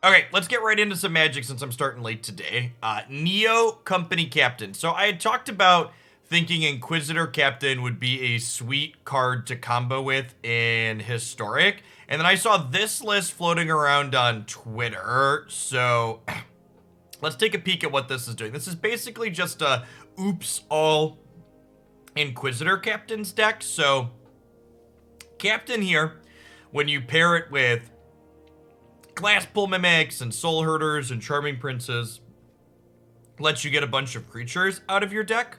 Okay, let's get right into some magic since I'm starting late today. Neo Company Captain. So I had talked about thinking Inquisitor Captain would be a sweet card to combo with in Historic. And then I saw this list floating around on Twitter. So let's take a peek at what this is doing. This is basically just a oops all Inquisitor Captain's deck. So Captain here, when you pair it with Glasspool Mimics and Soulherders and Charming Princes, lets you get a bunch of creatures out of your deck.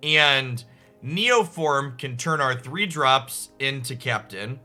And Neoform can turn our 3-drops into Captain.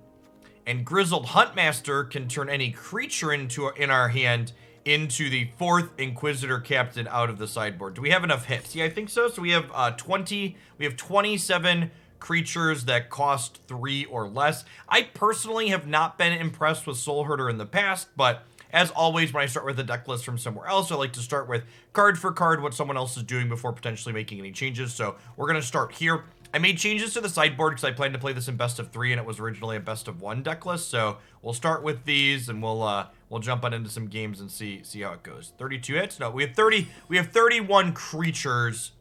And Grizzled Huntmaster can turn any creature in our hand into the 4th Inquisitor Captain out of the sideboard. Do we have enough hits? Yeah, I think so. So we have 27 creatures that cost 3 or less. I personally have not been impressed with Soulherder in the past, but as always, when I start with a deck list from somewhere else, I like to start with card for card what someone else is doing before potentially making any changes. So we're going to start here. I made changes to the sideboard because I planned to play this in best of 3, and it was originally a best of 1 deck list. So we'll start with these, and we'll jump on into some games and see how it goes. 32 hits? No, we have 31 creatures.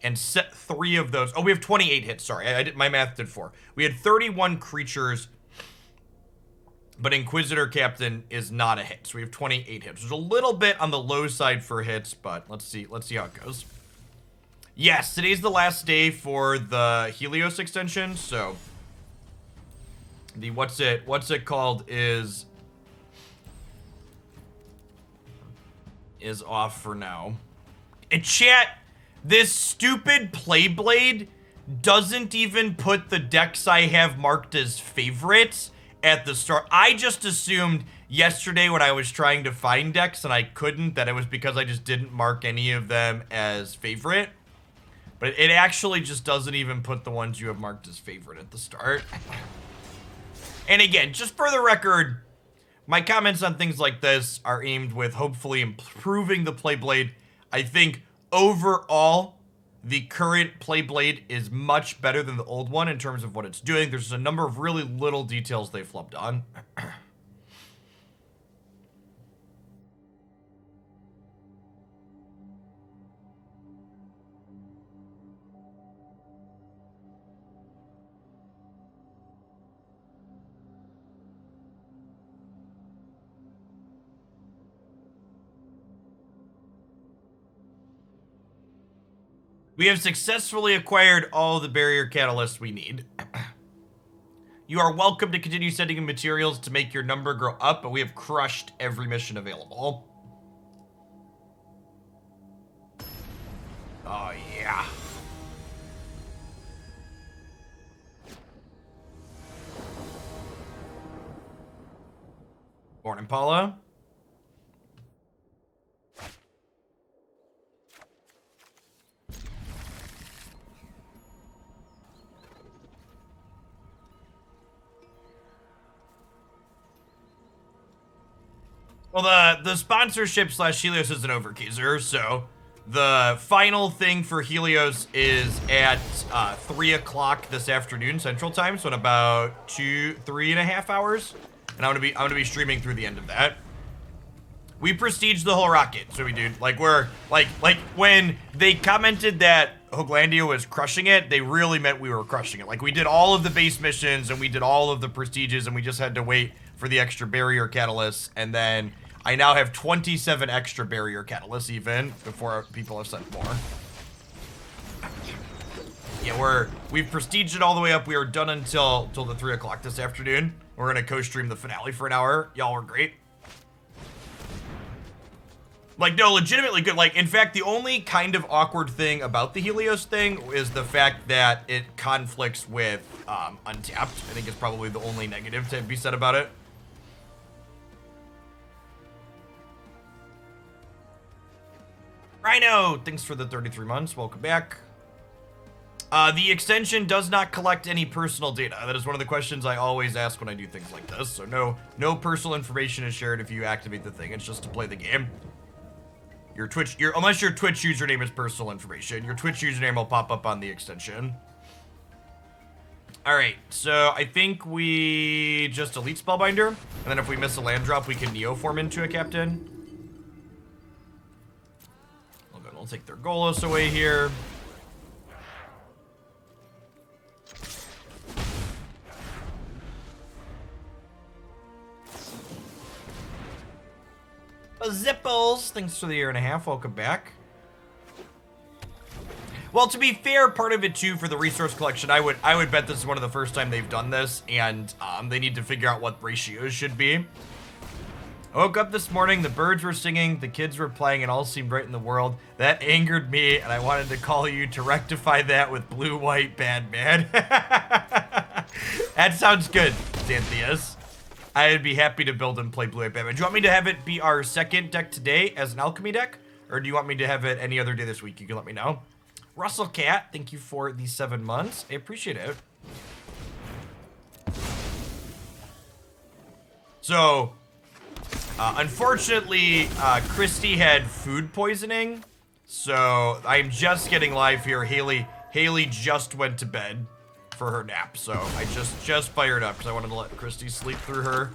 And set 3 of those. Oh, we have 28 hits. Sorry, my math did 4. We had 31 creatures, but Inquisitor Captain is not a hit. So we have 28 hits. There's a little bit on the low side for hits, but let's see how it goes. Yes, today's the last day for the Helios extension. So the what's it called is off for now. And chat, this stupid Playblade doesn't even put the decks I have marked as favorites at the start. I just assumed yesterday when I was trying to find decks and I couldn't, that it was because I just didn't mark any of them as favorite. But it actually just doesn't even put the ones you have marked as favorite at the start. And again, just for the record, my comments on things like this are aimed with hopefully improving the Playblade. I think overall, the current Playblade is much better than the old one in terms of what it's doing. There's a number of really little details they flubbed on. We have successfully acquired all the barrier catalysts we need. You are welcome to continue sending in materials to make your number grow up, but we have crushed every mission available. Oh, yeah. Morning, Paula. Well, the sponsorship / Helios is an overkeezer, so the final thing for Helios is at 3 o'clock this afternoon Central Time, so in about 3.5 hours, and I'm gonna be streaming through the end of that. We prestige the whole rocket, so we do. Like we're like when they commented that Hoglandia was crushing it, they really meant we were crushing it. Like we did all of the base missions and we did all of the prestiges, and we just had to wait for the extra barrier catalysts, and then I now have 27 extra barrier catalysts even before people have sent more. Yeah, we've prestiged it all the way up. We are done until the 3 o'clock this afternoon. We're gonna co-stream the finale for an hour. Y'all were great. Like, no, legitimately good. Like, in fact, the only kind of awkward thing about the Helios thing is the fact that it conflicts with Untapped. I think it's probably the only negative to be said about it. Rhino, thanks for the 33 months. Welcome back. The extension does not collect any personal data. That is one of the questions I always ask when I do things like this. So no personal information is shared if you activate the thing. It's just to play the game. Unless your Twitch username is personal information, your Twitch username will pop up on the extension. All right, so I think we just Elite Spellbinder, and then if we miss a land drop, we can Neoform into a Captain. We'll take their Golos away here. Zipples, thanks for the year and a half. Welcome back. Well, to be fair, part of it too for the resource collection, I would bet this is one of the first time they've done this, and they need to figure out what ratios should be. I woke up this morning, the birds were singing, the kids were playing, and all seemed right in the world. That angered me, and I wanted to call you to rectify that with blue, white, bad, man. That sounds good, Xanthias. I'd be happy to build and play blue, white, bad, man. Do you want me to have it be our second deck today as an alchemy deck? Or do you want me to have it any other day this week? You can let me know. Russell Cat, thank you for the 7 months. I appreciate it. So... unfortunately, Christy had food poisoning, so I'm just getting live here. Haley just went to bed for her nap, so I just fired up because I wanted to let Christy sleep through her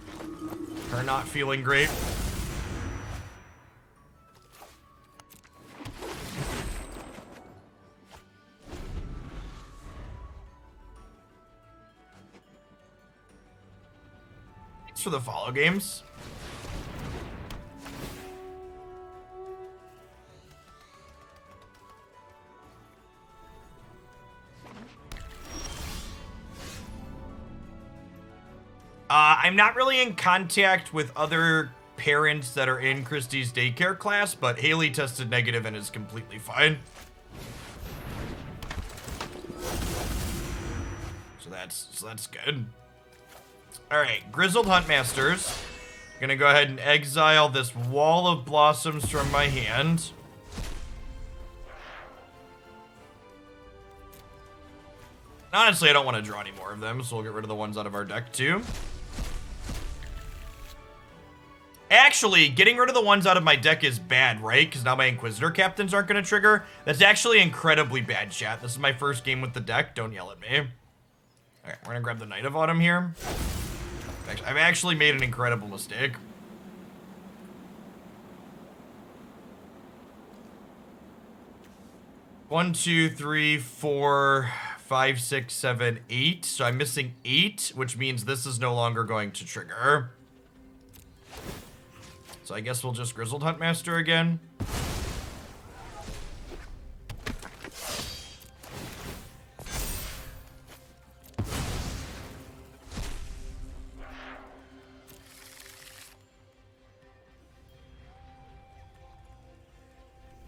not feeling great. Thanks for the follow games. I'm not really in contact with other parents that are in Christy's daycare class, but Haley tested negative and is completely fine. So that's good. All right, Grizzled Huntmasters. Gonna go ahead and exile this wall of blossoms from my hand. Honestly, I don't want to draw any more of them, so we'll get rid of the ones out of our deck too. Actually, getting rid of the ones out of my deck is bad, right? Because now my Inquisitor Captains aren't going to trigger. That's actually incredibly bad, chat. This is my first game with the deck. Don't yell at me. All right, we're going to grab the Knight of Autumn here. I've actually made an incredible mistake. One, two, three, 4, 5, 6, 7, 8. So I'm missing 8, which means this is no longer going to trigger. So I guess we'll just Grizzled Huntmaster again.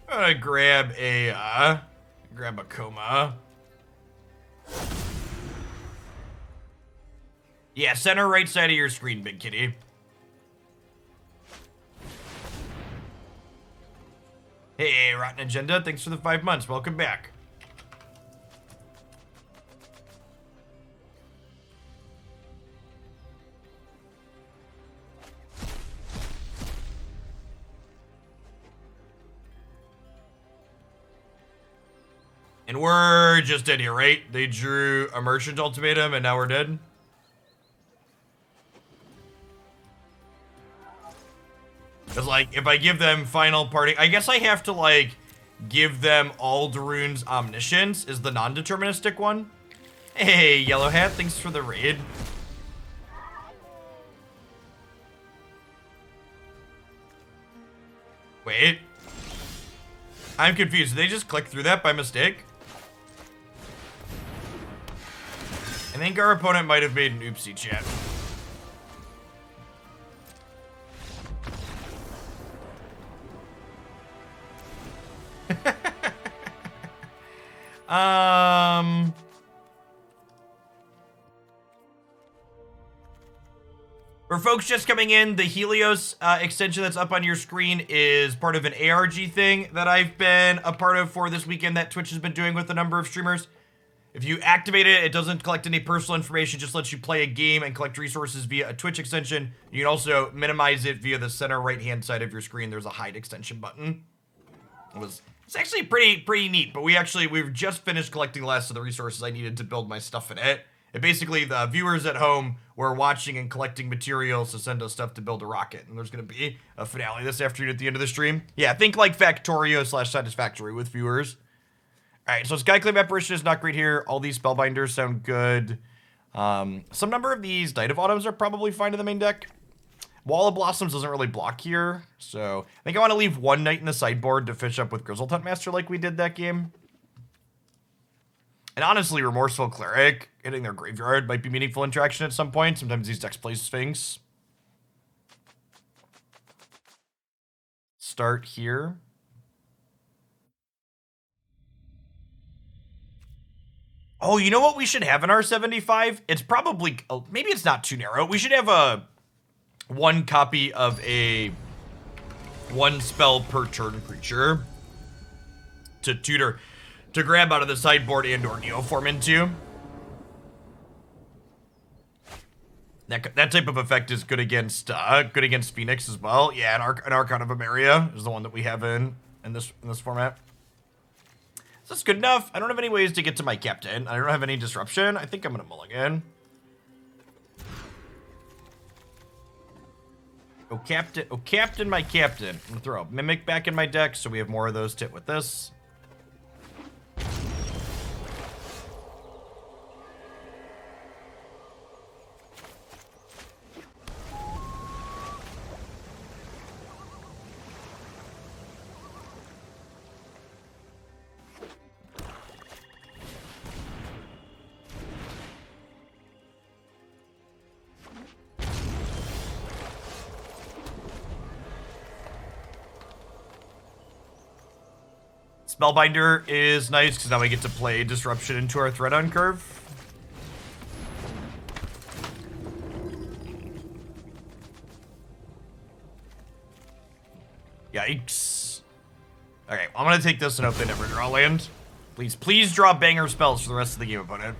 I'm gonna grab a coma. Yeah, center right side of your screen, big kitty. Hey, Rotten Agenda, thanks for the 5 months. Welcome back. And we're just dead here, right? They drew a Merchant Ultimatum and now we're dead. Because, like, if I give them Final Parting... I guess I have to, like, give them Aldarune's Omniscience is the non-deterministic one. Hey, Yellow Hat, thanks for the raid. Wait. I'm confused. Did they just click through that by mistake? I think our opponent might have made an oopsie, chat. For folks just coming in, the Helios extension that's up on your screen is part of an ARG thing that I've been a part of for this weekend that Twitch has been doing with a number of streamers. If you activate it, it doesn't collect any personal information, just lets you play a game and collect resources via a Twitch extension. You can also minimize it via the center right-hand side of your screen. There's a hide extension button. It's actually pretty neat, but we've just finished collecting the last of the resources I needed to build my stuff in it. basically, the viewers at home were watching and collecting materials to send us stuff to build a rocket. And there's going to be a finale this afternoon at the end of the stream. Yeah, think like Factorio / Satisfactory with viewers. All right, so Skyclave Apparition is not great here. All these Spellbinders sound good. Some number of these Night of Autumns are probably fine in the main deck. Wall of Blossoms doesn't really block here. So I think I want to leave one Knight in the sideboard to fish up with Grizzled Huntmaster like we did that game. And honestly, Remorseful Cleric hitting their graveyard might be meaningful interaction at some point. Sometimes these decks play Sphinx. Start here. Oh, you know what we should have in our 75? It's probably, oh, maybe it's not too narrow. We should have one copy of a 1 spell per turn creature to tutor, to grab out of the sideboard and or Neoform into. That type of effect is good against Phoenix as well. Yeah, an Archon of Emeria is the one that we have in this format. Is this good enough? I don't have any ways to get to my captain. I don't have any disruption. I think I'm gonna mulligan. Oh captain, my captain. I'm gonna throw a Mimic back in my deck so we have more of those to hit with this. Spellbinder is nice because now we get to play Disruption into our Threat on curve. Yikes. Okay, I'm gonna take this and hope they never draw land. Please draw banger spells for the rest of the game, opponent.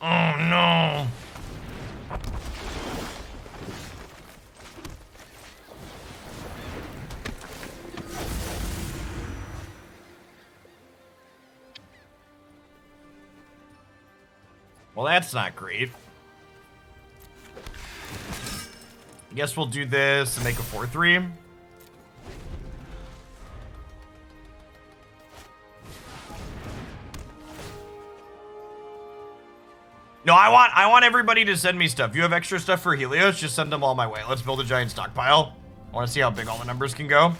Oh no. Well, that's not great. I guess we'll do this and make a 4/3. No, I want everybody to send me stuff. If you have extra stuff for Helios, just send them all my way. Let's build a giant stockpile. I want to see how big all the numbers can go.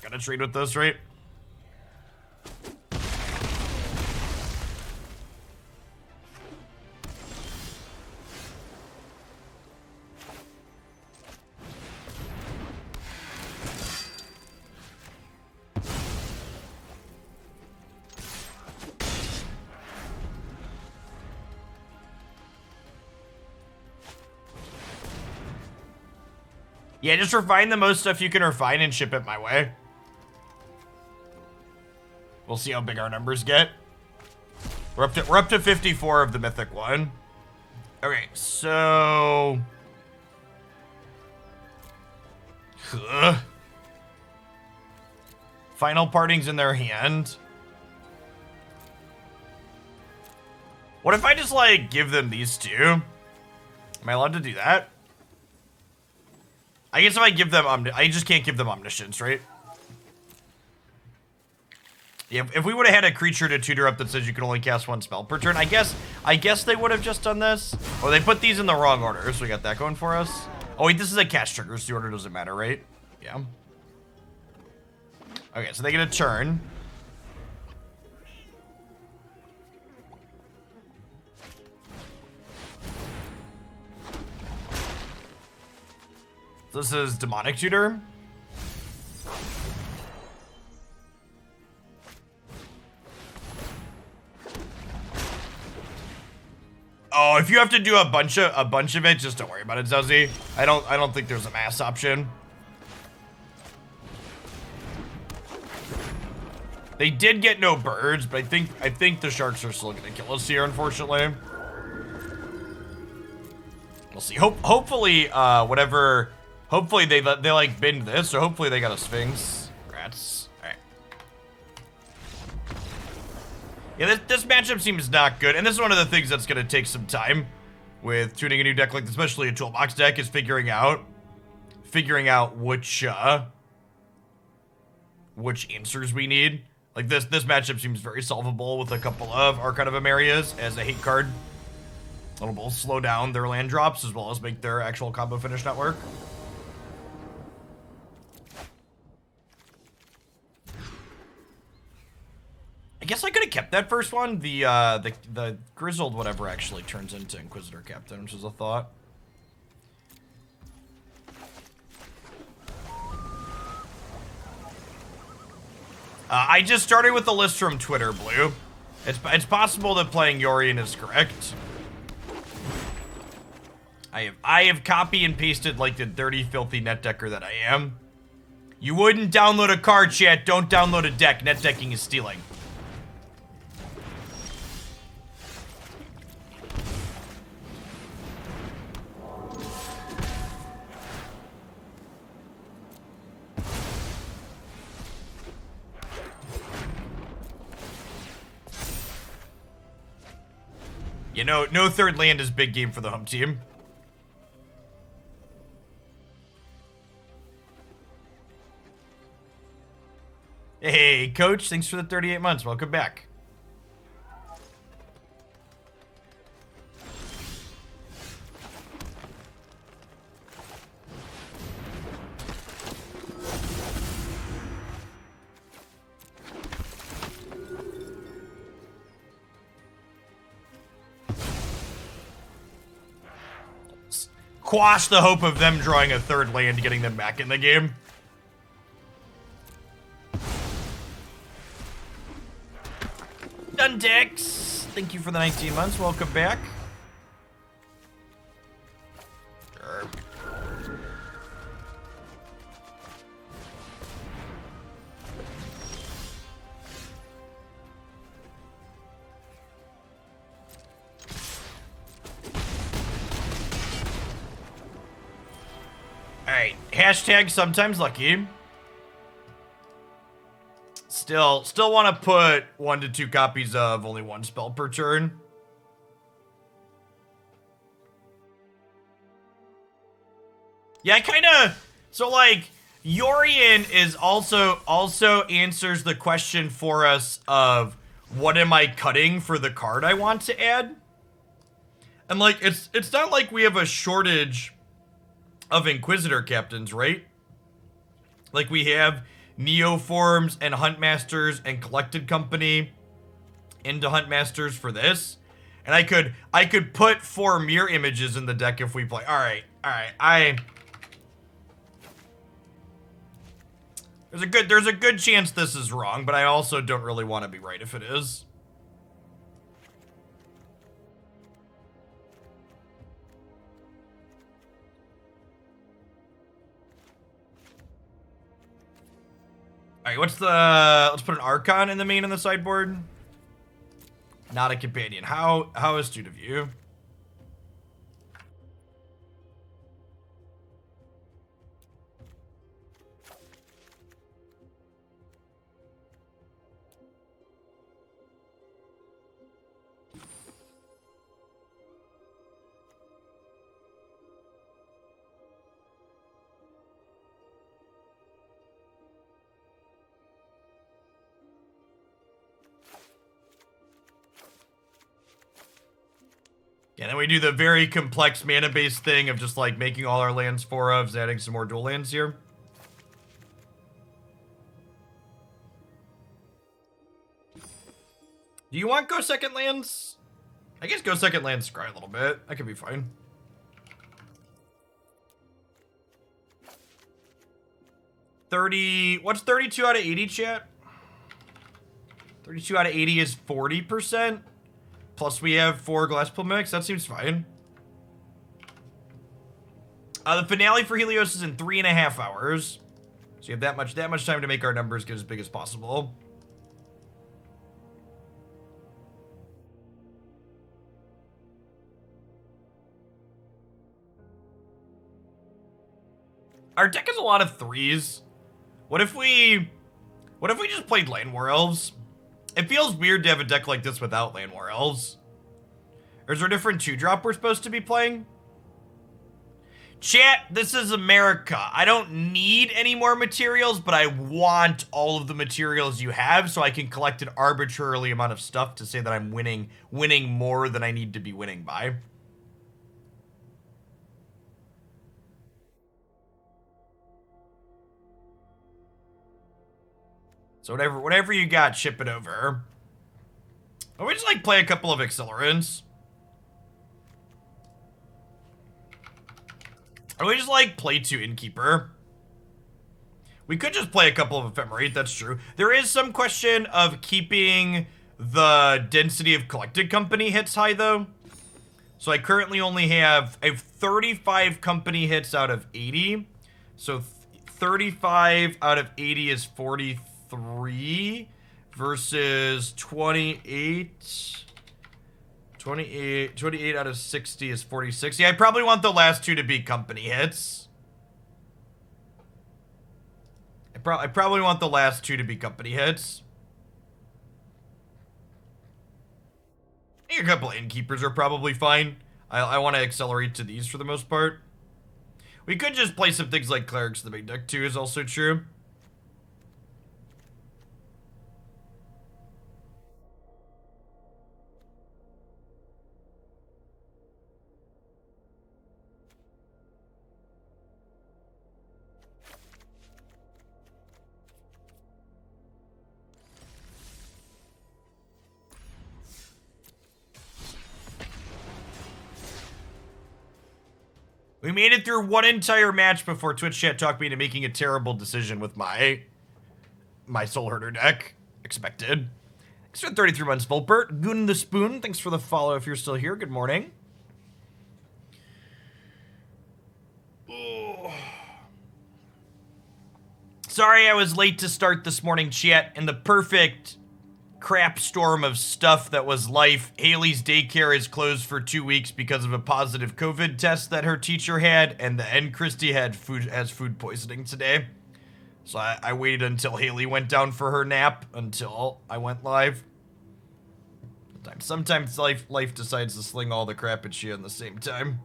Gotta trade with this, right? Yeah, just refine the most stuff you can refine and ship it my way. We'll see how big our numbers get. We're up to 54 of the mythic one. Okay, so Final Parting's in their hand. What if I just like give them these two? Am I allowed to do that? I guess if I give them I just can't give them Omniscience, right? Yeah, if we would have had a creature to tutor up that says you can only cast 1 spell per turn, I guess they would have just done this. Oh, they put these in the wrong order, so we got that going for us. Oh wait, this is a cast trigger, so the order doesn't matter, right? Yeah. Okay, so they get a turn. This is Demonic Tutor. Oh, if you have to do a bunch of it, just don't worry about it, Zuzzy. I don't think there's a mass option. They did get no birds, but I think the sharks are still gonna kill us here, unfortunately. We'll see. Hopefully, whatever. Hopefully they like bend this, so hopefully they got a Sphinx. Rats. All right. Yeah, this matchup seems not good, and this is one of the things that's going to take some time with tuning a new deck like this, especially a toolbox deck, is figuring out which answers we need. Like this matchup seems very solvable with a couple of Archon of Emerias as a hate card. It'll both slow down their land drops as well as make their actual combo finish not work. I guess I could have kept that first one. The Grizzled whatever actually turns into Inquisitor Captain, which is a thought. I just started with the list from Twitter, Blue. It's possible that playing Yorion is correct. I have copy and pasted like the dirty, filthy net decker that I am. You wouldn't download a card, chat. Don't download a deck. Net decking is stealing. You know, no third land is big game for the home team. Hey, Coach, thanks for the 38 months. Welcome back. Quash the hope of them drawing a third land, getting them back in the game. Dundex, thank you for the 19 months. Welcome back. Sure. Alright, hashtag sometimes lucky. Still want to put 1 to 2 copies of only 1 spell per turn. Yeah, so like, Yorion is also answers the question for us of what am I cutting for the card I want to add? And like, it's not like we have a shortage of Inquisitor Captains, right? Like we have Neoforms and Huntmasters and Collected Company into Huntmasters for this. And I could put 4 mirror images in the deck if we play. Alright. There's a good chance this is wrong, but I also don't really want to be right if it is. Alright, let's put an Archon in the main on the sideboard. Not a companion. How astute of you? Yeah, then we do the very complex mana-based thing of just, like, making all our lands 4-ofs, adding some more dual lands here. Do you want go second lands? I guess go second lands scry a little bit. That could be fine. What's 32 out of 80, chat? 32 out of 80 is 40%. Plus we have 4 Glasspool Mimics. That seems fine. The finale for Helios is in 3.5 hours. So you have that much time to make our numbers get as big as possible. Our deck has a lot of 3s. What if we just played Land War Elves It feels weird to have a deck like this without Land War Elves. Or is there a different 2-drop we're supposed to be playing? Chat, this is America. I don't need any more materials, but I want all of the materials you have so I can collect an arbitrarily amount of stuff to say that I'm winning more than I need to be winning by. So whatever you got, ship it over. I would just like play a couple of accelerants. I would just like play 2 Innkeeper. We could just play a couple of Ephemerate, that's true. There is some question of keeping the density of collected company hits high though. So I currently only have 35 company hits out of 80. So 35 out of 80 is 43 versus 28 out of 60 is 46. Yeah, I probably want the last 2 to be company hits. I probably want the last 2 to be company hits. I think a couple Innkeepers are probably fine. I want to accelerate to these for the most part. We could just play some things like Clerics in the big deck too, is also true. We made it through one entire match before Twitch chat talked me into making a terrible decision with my Soulherder deck. Expected. Thanks for 33 months, Volpert. Goon the Spoon, thanks for the follow if you're still here. Good morning. Oh. Sorry I was late to start this morning, chat. In the perfect crap storm of stuff that was life, Haley's daycare is closed for 2 weeks because of a positive COVID test that her teacher had, and Christy has food poisoning today. So I waited until Haley went down for her nap until I went live. Sometimes life decides to sling all the crap at you at the same time.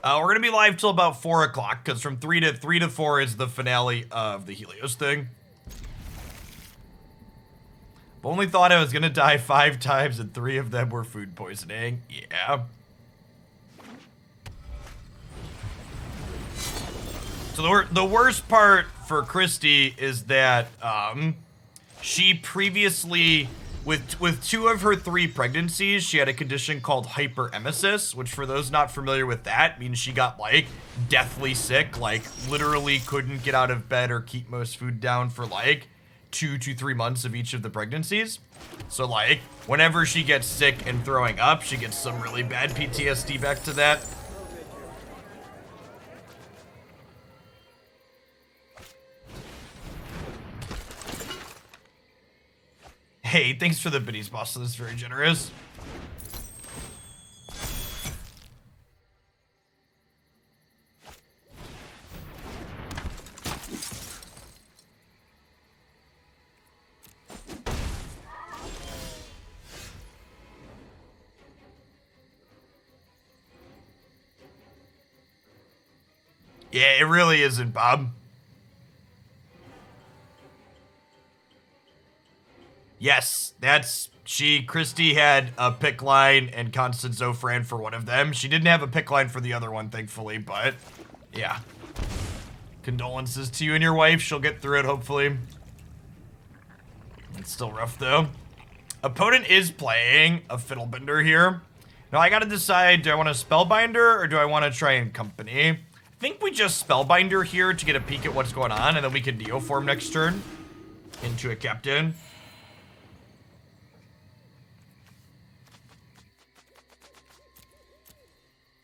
We're gonna be live till about 4 o'clock, because from 3 to 4 is the finale of the Helios thing. I've only thought I was gonna die 5 times, and 3 of them were food poisoning. Yeah. So the worst part for Christy is that she previously, with 2 of her 3 pregnancies, she had a condition called hyperemesis, which for those not familiar with that means she got like deathly sick, like literally couldn't get out of bed or keep most food down for like 2 to 3 months of each of the pregnancies. So like whenever she gets sick and throwing up, she gets some really bad PTSD back to that. Hey, thanks for the biddies, boss. That's very generous. Yeah, it really isn't, Bob. Yes, Christy had a pick line and Constance Zofran for one of them. She didn't have a pick line for the other one, thankfully, but yeah. Condolences to you and your wife. She'll get through it, hopefully. It's still rough, though. Opponent is playing a Fiddlebender here. Now, I gotta decide, do I want a Spellbinder or do I want to try and Company? I think we just Spellbinder here to get a peek at what's going on, and then we can Neoform next turn into a Captain.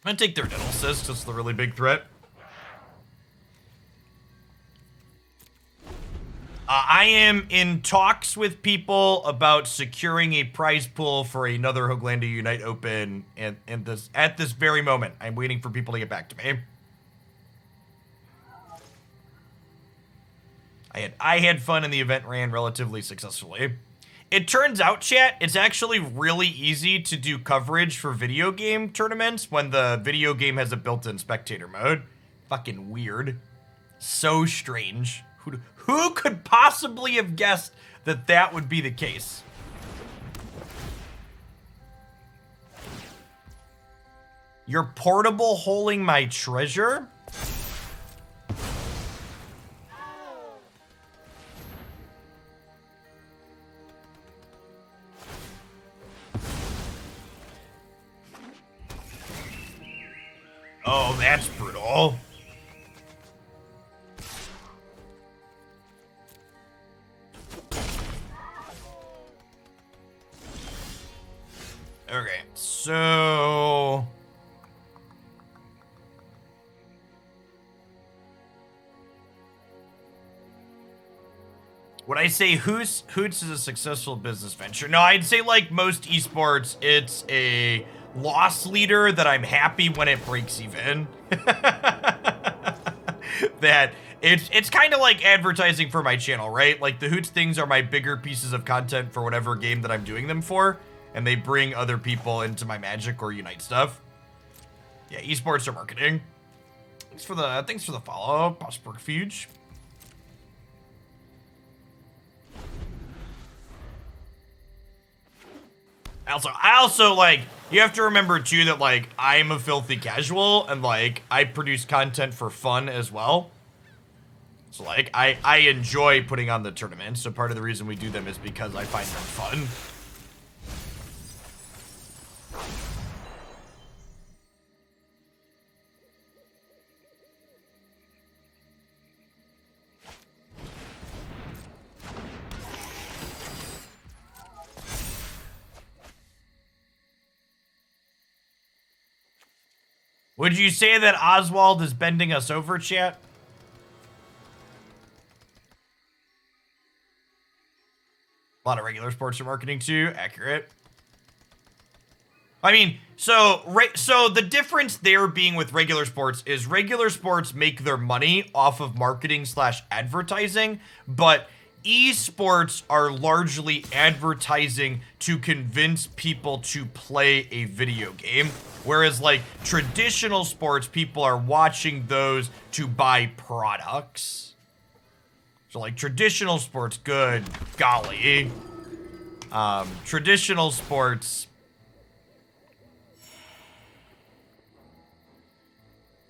I'm gonna take their Dental Cyst, just the really big threat. I am in talks with people about securing a prize pool for another Hoaglandia Unite Open, and at this very moment, I'm waiting for people to get back to me. I had fun, and the event ran relatively successfully. It turns out, chat, it's actually really easy to do coverage for video game tournaments when the video game has a built-in spectator mode. Fucking weird. So strange. Who could possibly have guessed that that would be the case? You're portable holding my treasure? Oh, that's brutal. Okay, so... Would I say Hoots is a successful business venture? No, I'd say like most esports, it's a loss leader that I'm happy when it breaks even. That it's kind of like advertising for my channel, right? Like the Hoots things are my bigger pieces of content for whatever game that I'm doing them for, and they bring other people into my Magic or Unite stuff. Yeah, esports are marketing. Thanks for the follow, Prosperous. I also like, you have to remember too that like I'm a filthy casual and like I produce content for fun as well. So like I enjoy putting on the tournaments. So part of the reason we do them is because I find them fun. Would you say that Oswald is bending us over, chat? A lot of regular sports are marketing too. Accurate. I mean, so the difference there being with regular sports is regular sports make their money off of marketing / advertising, but esports are largely advertising to convince people to play a video game. Whereas like traditional sports, people are watching those to buy products. So like traditional sports, good golly. Traditional sports.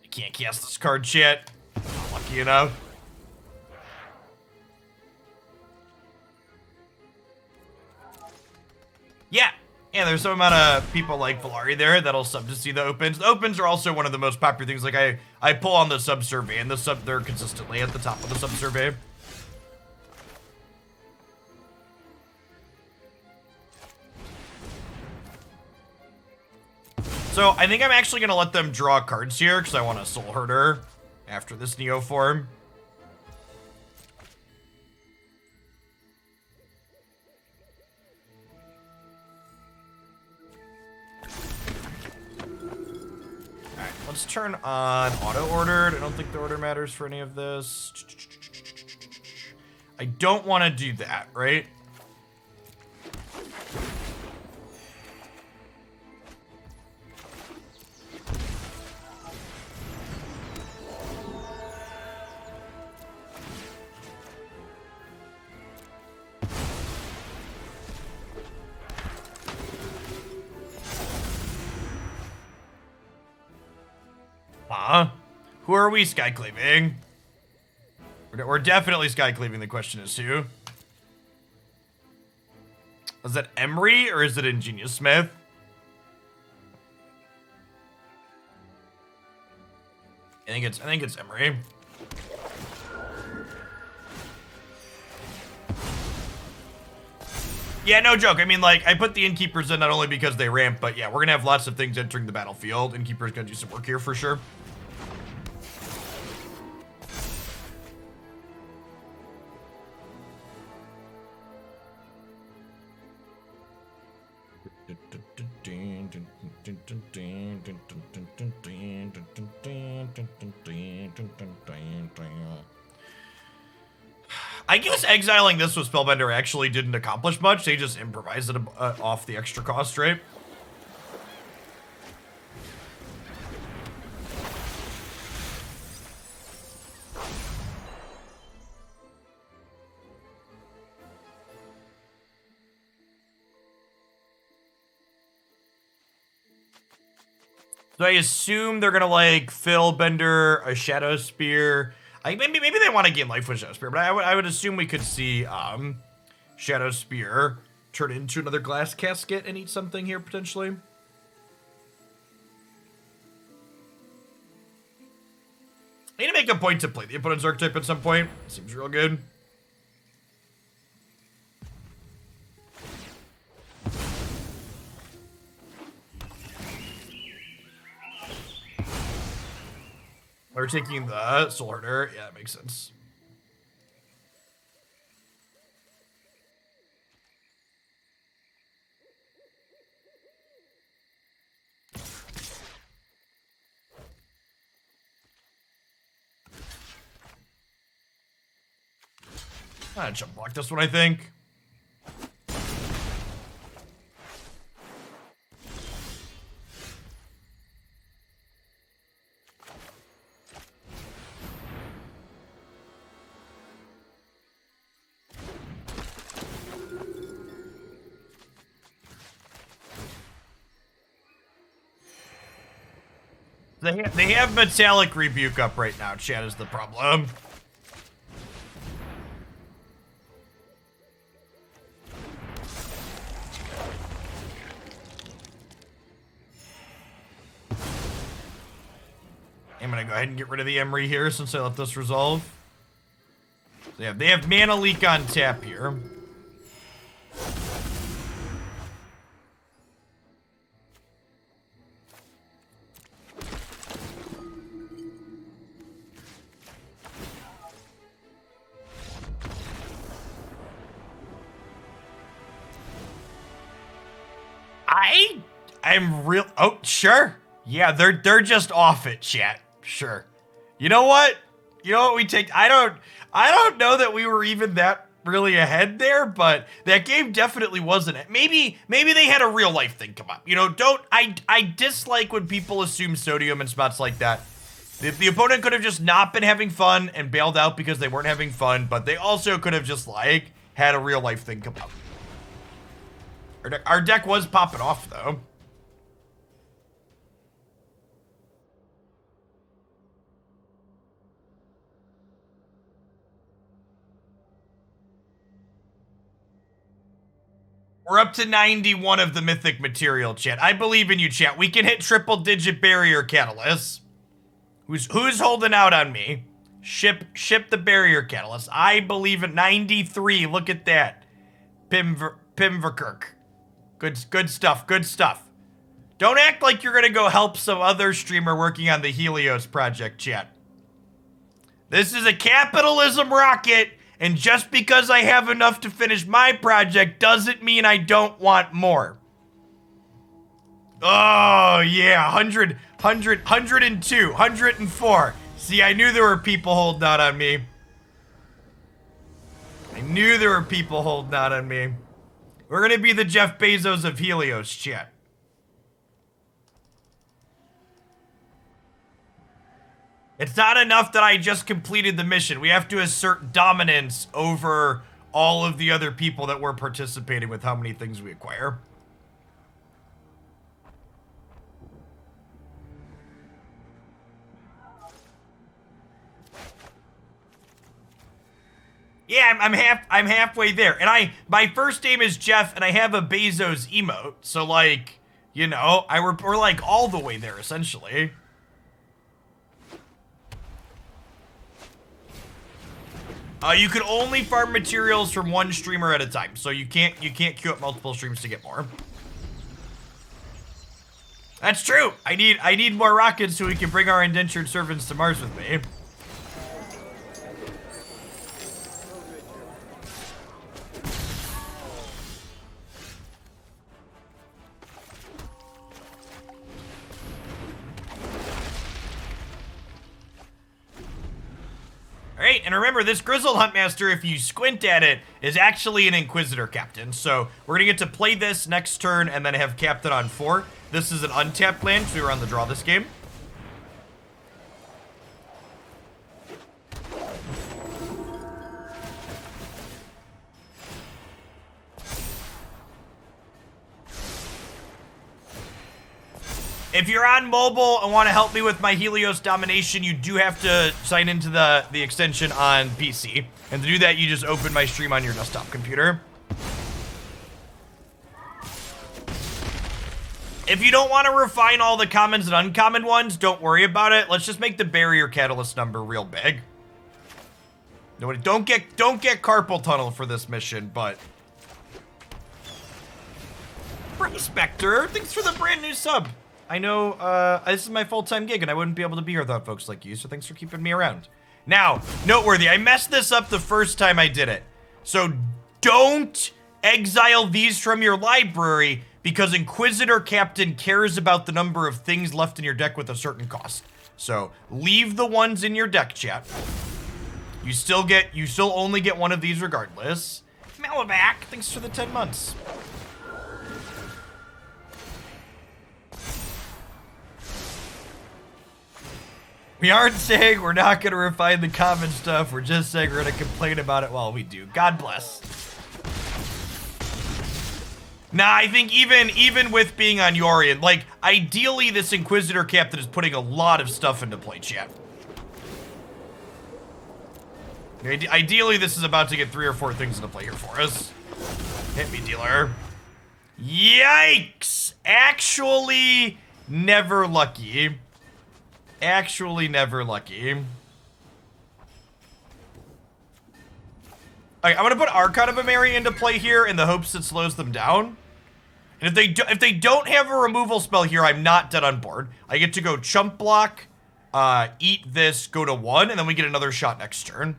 I can't cast this card, chat. Lucky enough. Yeah, there's some amount of people like Valari there that'll sub to see the opens. The opens are also one of the most popular things. Like I pull on the sub survey, and they're consistently at the top of the sub survey. So I think I'm actually gonna let them draw cards here because I want a Soulherder after this Neoform. Let's turn on auto-ordered. I don't think the order matters for any of this. I don't want to do that, right? Who are we skyclaving? We're definitely skyclaving. The question is who? Is that Emery or is it Ingenious Smith? I think it's Emery. Yeah, no joke. I mean, like, I put the Innkeepers in not only because they ramp, but yeah, we're gonna have lots of things entering the battlefield. Innkeeper's gonna do some work here for sure. I guess exiling this with Spellbinder actually didn't accomplish much. They just improvised it off the extra cost, right? So I assume they're gonna like fill Bender a Shadow Spear. Maybe they want to gain life with Shadow Spear, but I would assume we could see Shadow Spear turn into another glass casket and eat something here potentially. I need to make a point to play the opponent's archetype at some point. Seems real good. We're taking the Soulherder. Yeah, that makes sense. I jump block this one, I think. They have Metallic Rebuke up right now, chat, is the problem. I'm gonna go ahead and get rid of the Emery here since I let this resolve. So they have Mana Leak on tap here. I'm real. Oh, sure. Yeah, they're just off it, chat. Sure. You know what? We take. I don't know that we were even that really ahead there, but that game definitely wasn't it. Maybe they had a real life thing come up. I dislike when people assume sodium in spots like that. The opponent could have just not been having fun and bailed out because they weren't having fun, but they also could have just like had a real life thing come up. Our deck was popping off though. We're up to 91 of the mythic material, chat. I believe in you, chat. We can hit triple-digit barrier catalyst. Who's holding out on me? Ship the barrier catalyst. I believe in 93. Look at that. Pimverkirk. Good stuff. Good stuff. Don't act like you're gonna go help some other streamer working on the Helios project, chat. This is a capitalism rocket. And just because I have enough to finish my project doesn't mean I don't want more. Oh, yeah. 100, 102, 104. See, I knew there were people holding out on me. I knew there were people holding out on me. We're going to be the Jeff Bezos of Helios, chat. It's not enough that I just completed the mission. We have to assert dominance over all of the other people that were participating with how many things we acquire. Yeah, I'm halfway there. And my first name is Jeff and I have a Bezos emote. So like, we're like all the way there essentially. You can only farm materials from one streamer at a time, so you can't queue up multiple streams to get more. That's true. I need more rockets so we can bring our indentured servants to Mars with me. All right, and remember, this Grizzled Huntmaster, if you squint at it, is actually an Inquisitor Captain. So we're gonna get to play this next turn and then have Captain on 4. This is an untapped land, so we were on the draw this game. If you're on mobile and want to help me with my Helios domination, you do have to sign into the extension on PC. And to do that, you just open my stream on your desktop computer. If you don't want to refine all the commons and uncommon ones, don't worry about it. Let's just make the barrier catalyst number real big. Nobody, don't get carpal tunnel for this mission, but Prospector, thanks for the brand new sub. I know this is my full-time gig and I wouldn't be able to be here without folks like you, so thanks for keeping me around. Now, noteworthy, I messed this up the first time I did it. So don't exile these from your library because Inquisitor Captain cares about the number of things left in your deck with a certain cost. So leave the ones in your deck, chat. You still only get one of these regardless. Malabac, thanks for the 10 months. We aren't saying we're not going to refine the common stuff. We're just saying we're going to complain about it while we do. God bless. Nah, I think even with being on Yorion, like, ideally this Inquisitor Captain is putting a lot of stuff into play, chat. Ideally, this is about to get 3 or 4 things into play here for us. Hit me, dealer. Yikes! Actually, never lucky. Actually, never lucky. Alright, I'm gonna put Archon of Emeria into play here in the hopes it slows them down. And if they don't have a removal spell here, I'm not dead on board. I get to go chump block, eat this, go to 1, and then we get another shot next turn.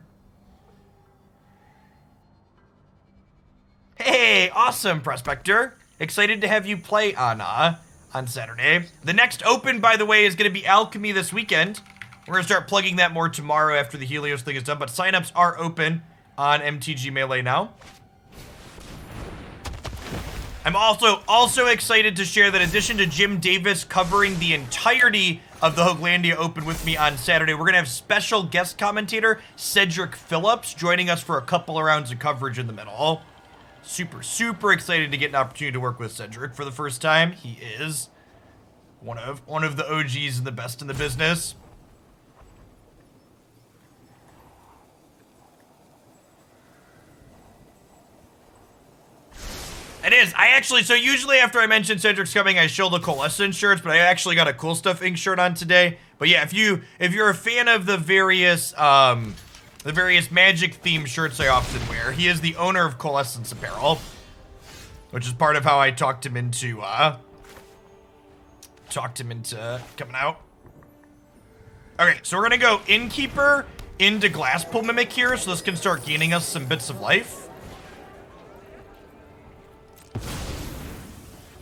Hey, awesome, Prospector. Excited to have you play on Saturday. The next open, by the way, is going to be Alchemy this weekend. We're going to start plugging that more tomorrow after the Helios thing is done, but signups are open on MTG Melee now. I'm also excited to share that in addition to Jim Davis covering the entirety of the Hoaglandia Open with me on Saturday, we're going to have special guest commentator Cedric Phillips joining us for a couple of rounds of coverage in the middle. Super excited to get an opportunity to work with Cedric for the first time. He is one of the OGs and the best in the business. It is. So usually after I mention Cedric's coming, I show the Coalescence shirts, but I actually got a Cool Stuff Inc. shirt on today. But yeah, if you're a fan of the various Magic themed shirts I often wear, he is the owner of Coalescence Apparel, which is part of how I talked him into coming out. Okay, so we're gonna go Innkeeper into Glasspool Mimic here, so this can start gaining us some bits of life.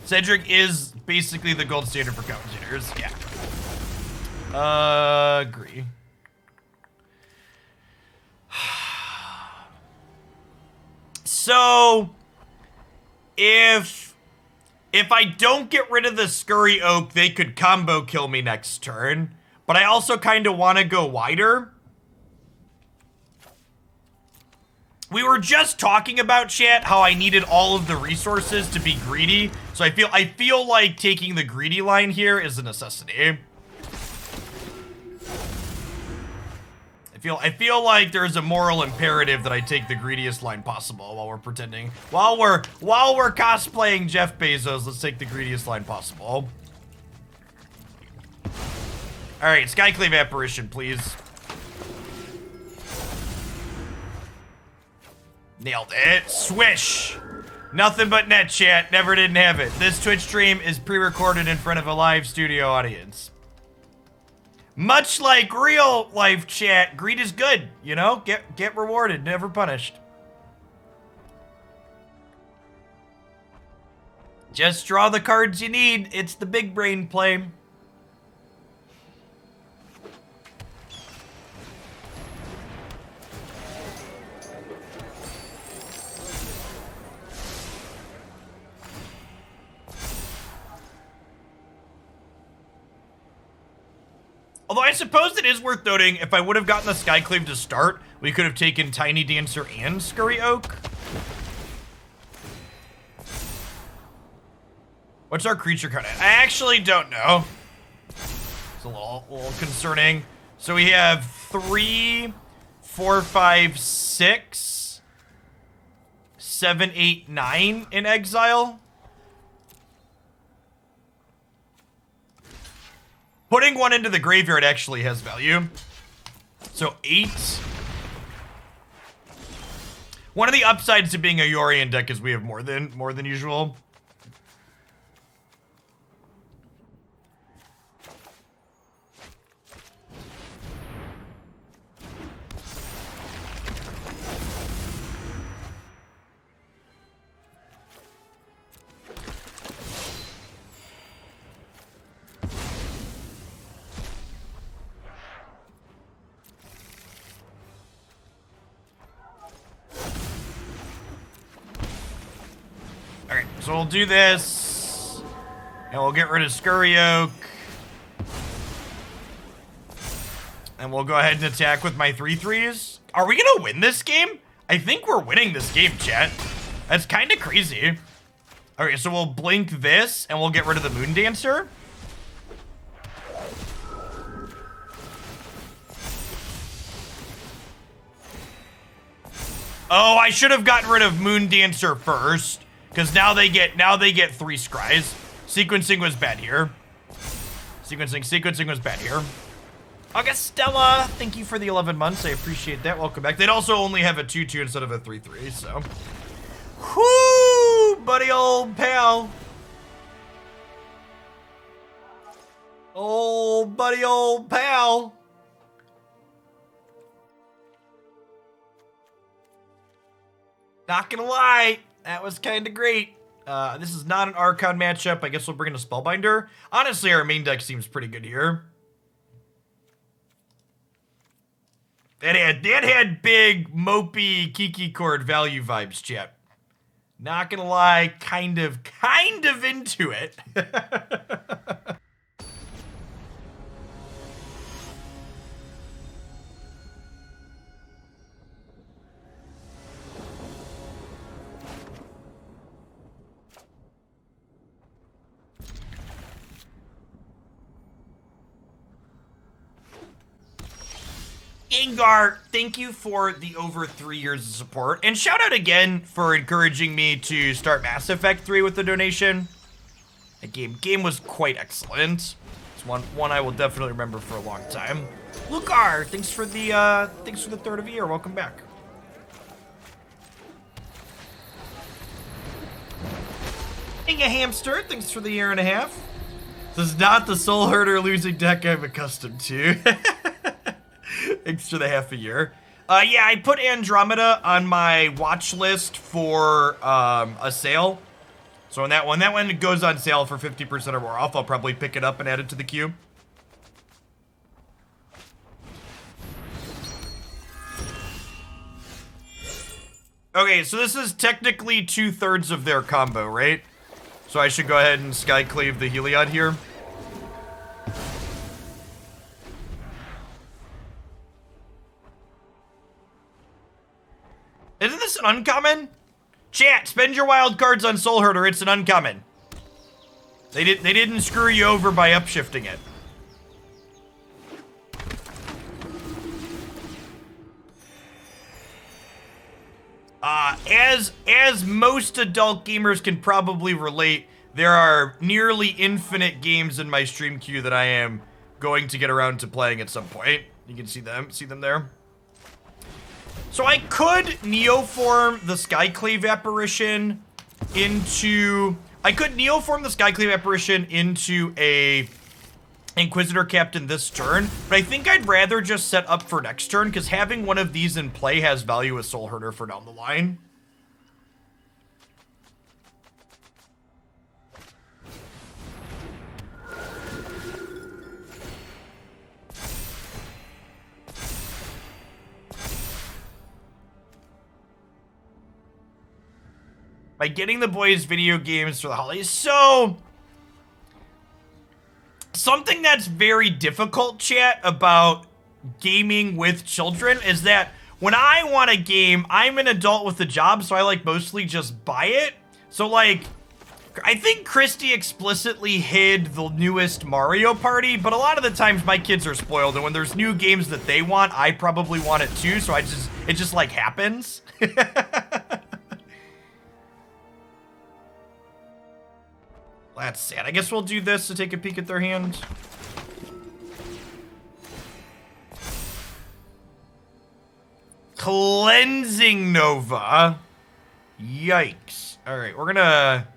Cedric is basically the gold standard for commentators. Yeah. Agree. So, if I don't get rid of the Scurry Oak, they could combo kill me next turn. But I also kind of want to go wider. We were just talking about, chat, how I needed all of the resources to be greedy. So I feel like taking the greedy line here is a necessity. I feel like there's a moral imperative that I take the greediest line possible while we're pretending. While we're cosplaying Jeff Bezos, let's take the greediest line possible. Alright, Skyclave Apparition, please. Nailed it. Swish. Nothing but net, chat. Never didn't have it. This Twitch stream is pre-recorded in front of a live studio audience. Much like real life, chat, greed is good, you know? Get rewarded, never punished. Just draw the cards you need. It's the big brain play. Although I suppose it is worth noting, if I would have gotten the Skyclave to start, we could have taken Tiny Dancer and Scurry Oak. What's our creature count at? I actually don't know. It's a little concerning. So we have 3, 4, 5, 6, 7, 8, 9 in exile. Putting one into the graveyard actually has value. So 8. One of the upsides to being a Yorion deck is we have more than usual. So we'll do this, and we'll get rid of Scurry Oak, and we'll go ahead and attack with my 3/3s. Are we gonna win this game? I think we're winning this game, chat. That's kind of crazy. Okay, so we'll blink this, and we'll get rid of the Moon Dancer. Oh, I should have gotten rid of Moon Dancer first. Because now they get 3 scries. Sequencing was bad here. Sequencing was bad here. Augustella, thank you for the 11 months. I appreciate that. Welcome back. They'd also only have a 2/2 instead of a 3/3, so. Whoo, buddy old pal. Oh, buddy old pal. Not gonna lie. That was kind of great. This is not an Archon matchup. I guess we'll bring in a Spellbinder. Honestly, our main deck seems pretty good here. That had big, mopey, Kiki Chord value vibes, chat. Not gonna lie, kind of into it. Gengar, thank you for the over 3 years of support. And shout out again for encouraging me to start Mass Effect 3 with the donation. That game was quite excellent. It's one I will definitely remember for a long time. Lucar, thanks for the third of the year. Welcome back. Being a hamster, thanks for the year and a half. This is not the Soulherder losing deck I'm accustomed to. Thanks for the half a year. Yeah, I put Andromeda on my watch list for a sale. So when that one goes on sale for 50% or more off, I'll probably pick it up and add it to the queue. Okay, so this is technically 2/3 of their combo, right? So I should go ahead and Skyclave the Heliod here. Isn't this an uncommon? Chat, spend your wild cards on Soulherder. It's an uncommon. They didn't screw you over by upshifting it. As most adult gamers can probably relate, there are nearly infinite games in my stream queue that I am going to get around to playing at some point. You can see them there. So I could Neoform the Skyclave Apparition into... I could Neoform the Skyclave Apparition into a Inquisitor Captain this turn, but I think I'd rather just set up for next turn, because having one of these in play has value with Soulherder for down the line. By getting the boys video games for the holidays. So something that's very difficult, chat, about gaming with children is that when I want a game, I'm an adult with a job, so I like mostly just buy it. So like, I think Christy explicitly hid the newest Mario Party, but a lot of the times my kids are spoiled, and when there's new games that they want, I probably want it too, so it just like happens. That's sad. I guess we'll do this to take a peek at their hand. Cleansing Nova. Yikes. Alright, we're gonna...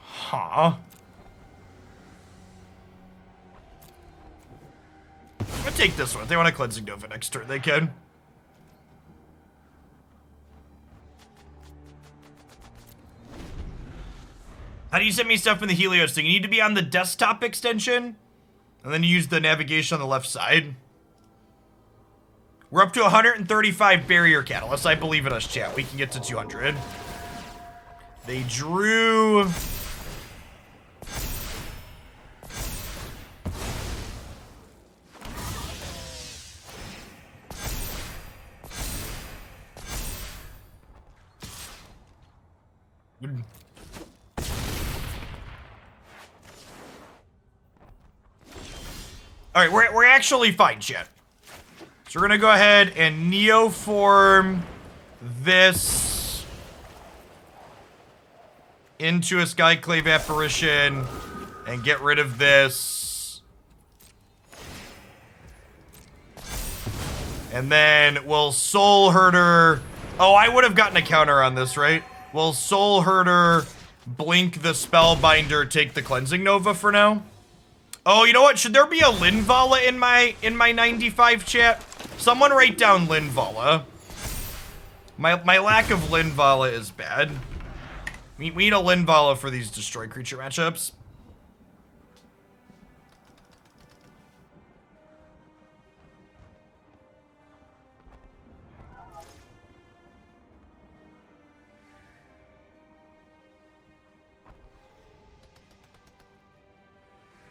Huh. I'm gonna take this one. If they want a Cleansing Nova next turn, they can. How do you send me stuff in the Helios thing? You need to be on the desktop extension, and then you use the navigation on the left side. We're up to 135 barrier catalysts. I believe in us, chat. We can get to 200. They drew... All right, we're actually fine, chat. So we're gonna go ahead and Neoform this into a Skyclave Apparition and get rid of this. And then we'll Soulherder. Oh, I would have gotten a counter on this, right? We'll Soulherder, blink the Spellbinder, take the Cleansing Nova for now. Oh, you know what? Should there be a Linvala in my 95 chat? Someone write down Linvala. My lack of Linvala is bad. We need a Linvala for these destroy creature matchups.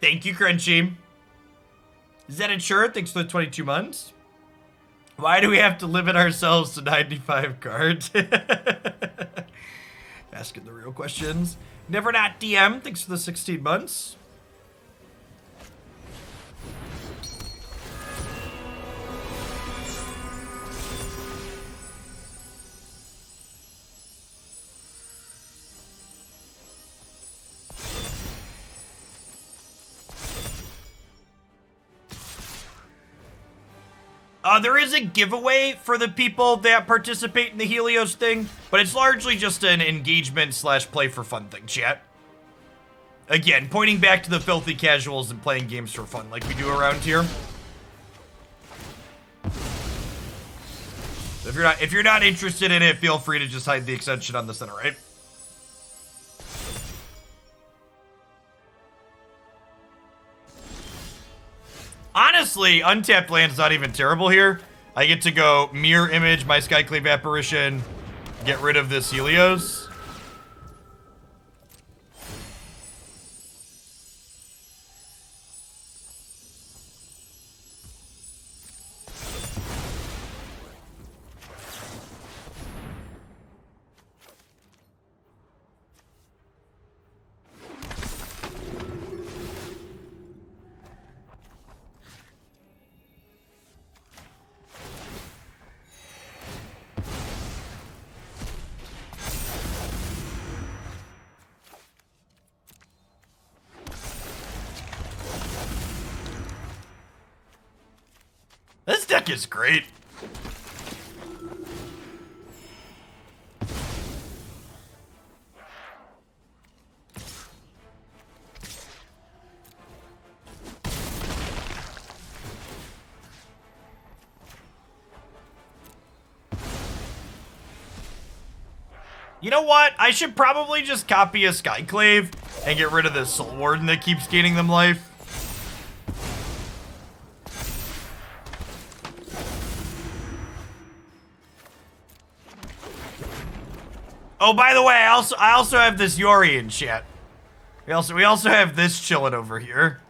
Thank you, Crunchy. Is that insured? Thanks for the 22 months. Why do we have to limit ourselves to 95 cards? Asking the real questions. Never Not DM. Thanks for the 16 months. There is a giveaway for the people that participate in the Helios thing, but it's largely just an engagement / play for fun thing, chat. Again, pointing back to the filthy casuals and playing games for fun like we do around here. If you're not interested in it, feel free to just hide the extension on the center right. Honestly, untapped land's not even terrible here. I get to go mirror image my Skyclave Apparition, get rid of this Helios. This deck is great. You know what? I should probably just copy a Skyclave and get rid of this Soul Warden that keeps gaining them life. Oh, by the way, I also have this Yorion chat. We also have this chilling over here.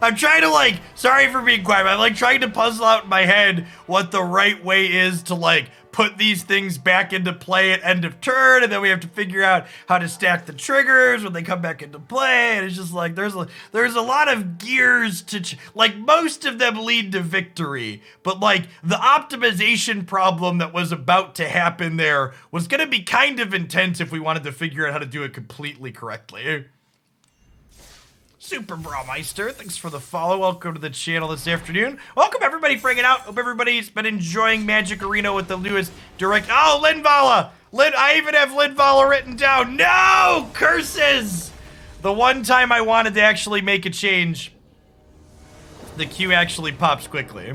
I'm trying to, like, sorry for being quiet, but I'm, like, trying to puzzle out in my head what the right way is to, like, put these things back into play at end of turn, and then we have to figure out how to stack the triggers when they come back into play, and it's just like, there's a lot of gears to, like, most of them lead to victory, but, like, the optimization problem that was about to happen there was gonna be kind of intense if we wanted to figure out how to do it completely correctly. Super Brawmeister, thanks for the follow. Welcome to the channel this afternoon. Welcome everybody for hanging out. Hope everybody's been enjoying Magic Arena with the newest direct. Oh, Linvala! I even have Linvala written down. No! Curses! The one time I wanted to actually make a change, the queue actually pops quickly.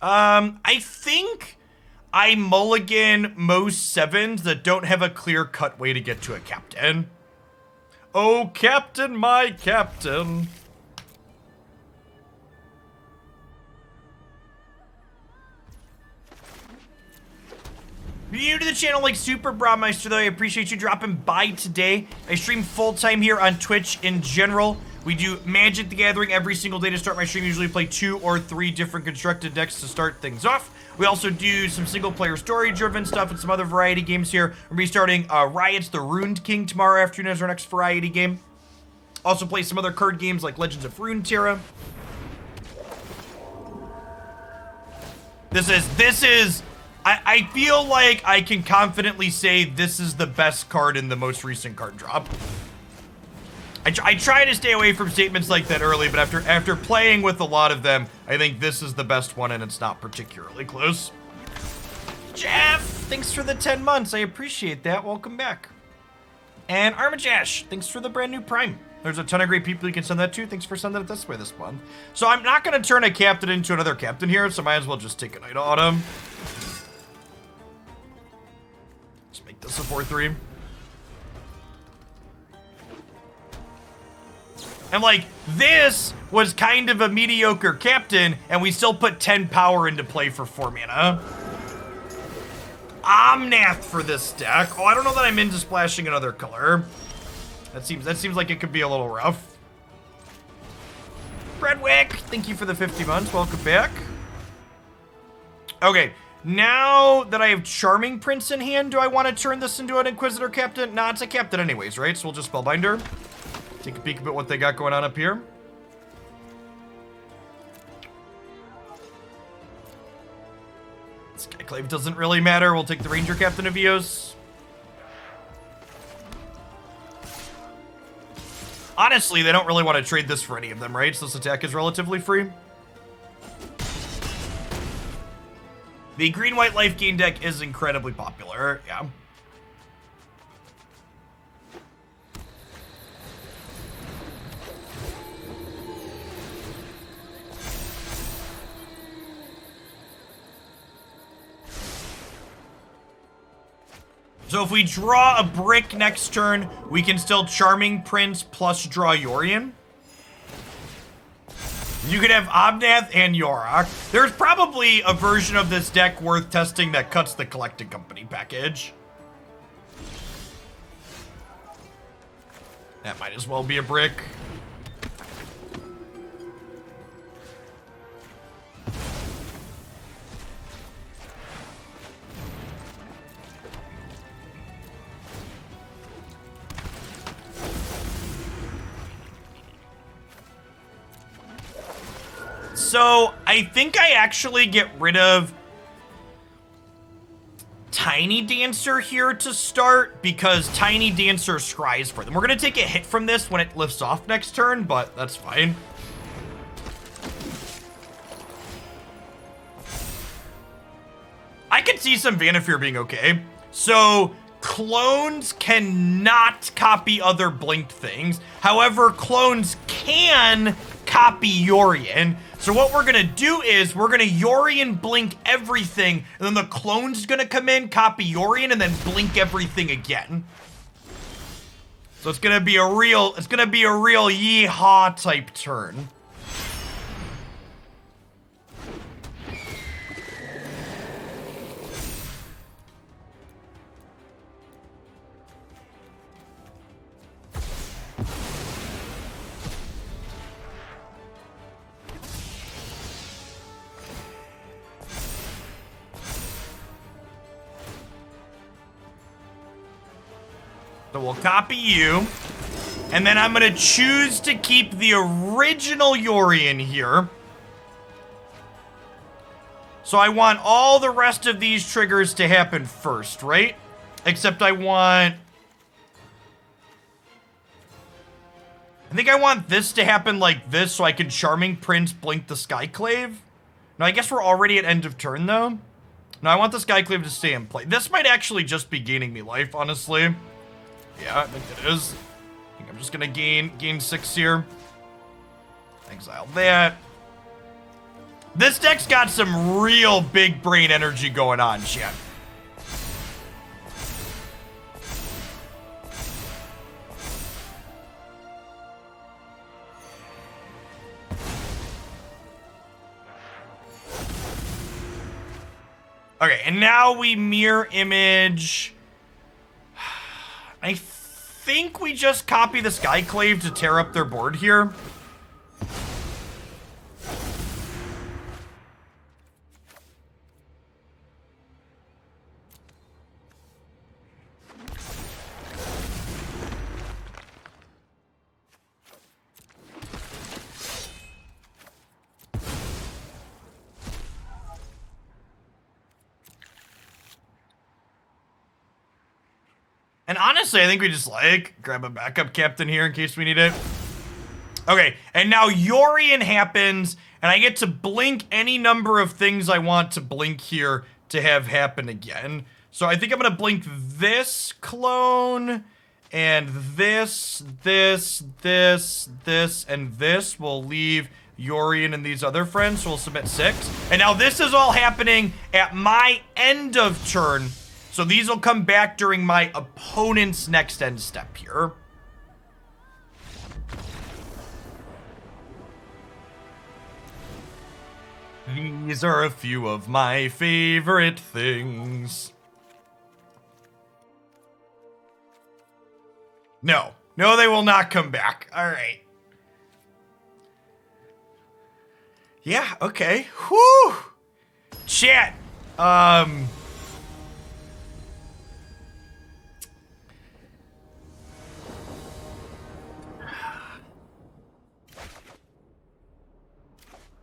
I think I mulligan most 7s that don't have a clear-cut way to get to a captain. Oh, captain, my captain. If you're new to the channel like Super Brawmeister, though, I appreciate you dropping by today. I stream full-time here on Twitch in general. We do Magic the Gathering every single day to start my stream. Usually play 2 or 3 different constructed decks to start things off. We also do some single-player story-driven stuff and some other variety games here. We're going to be starting Riot's The Ruined King tomorrow afternoon as our next variety game. Also play some other card games like Legends of Runeterra. I feel like I can confidently say this is the best card in the most recent card drop. I try to stay away from statements like that early, but after playing with a lot of them, I think this is the best one, and it's not particularly close. Jeff, thanks for the 10 months. I appreciate that. Welcome back. And Armajash, thanks for the brand new Prime. There's a ton of great people you can send that to. Thanks for sending it this way this month. So I'm not going to turn a captain into another captain here, so might as well just take a Night Autumn. Let's make this a 4-3. And, like, this was kind of a mediocre captain, and we still put 10 power into play for 4 mana. Omnath for this deck. Oh, I don't know that I'm into splashing another color. That seems like it could be a little rough. Redwick, thank you for the 50 months. Welcome back. Okay, now that I have Charming Prince in hand, do I want to turn this into an Inquisitor Captain? Nah, it's a captain anyways, right? So we'll just Spellbinder. Take a peek at what they got going on up here. Skyclave doesn't really matter. We'll take the Ranger Captain of Eos. Honestly, they don't really want to trade this for any of them, right? So this attack is relatively free. The green-white life gain deck is incredibly popular, yeah. So if we draw a brick next turn, we can still Charming Prince plus draw Yorion. You could have Omnath and Yorion. There's probably a version of this deck worth testing that cuts the Collected Company package. That might as well be a brick. So, I think I actually get rid of Tiny Dancer here to start, because Tiny Dancer scries for them. We're going to take a hit from this when it lifts off next turn, but that's fine. I could see some Vanifear being okay. So, clones cannot copy other blinked things. However, clones can copy Yorion. So what we're gonna do is we're gonna Yorion blink everything, and then the clone's gonna come in, copy Yorion, and then blink everything again. So it's gonna be a real yeehaw type turn. So we'll copy you. And then I'm going to choose to keep the original Yorion here. So I want all the rest of these triggers to happen first, right? Except I think I want this to happen like this so I can Charming Prince blink the Skyclave. No, I guess we're already at end of turn, though. No, I want the Skyclave to stay in play. This might actually just be gaining me life, honestly. Yeah, I think it is. I think I'm just gonna gain 6 here. Exile that. This deck's got some real big brain energy going on, chat. Okay, and now we mirror image. I think we just copy the Skyclave to tear up their board here. And honestly, I think we just grab a backup captain here in case we need it. Okay, and now Yorion happens, and I get to blink any number of things I want to blink here to have happen again. So I think I'm gonna blink this clone, and this, and this will leave Yorion and these other friends, so we'll submit 6. And now this is all happening at my end of turn. So these will come back during my opponent's next end step here. These are a few of my favorite things. No, they will not come back. All right. Yeah, okay. Whew. Chat.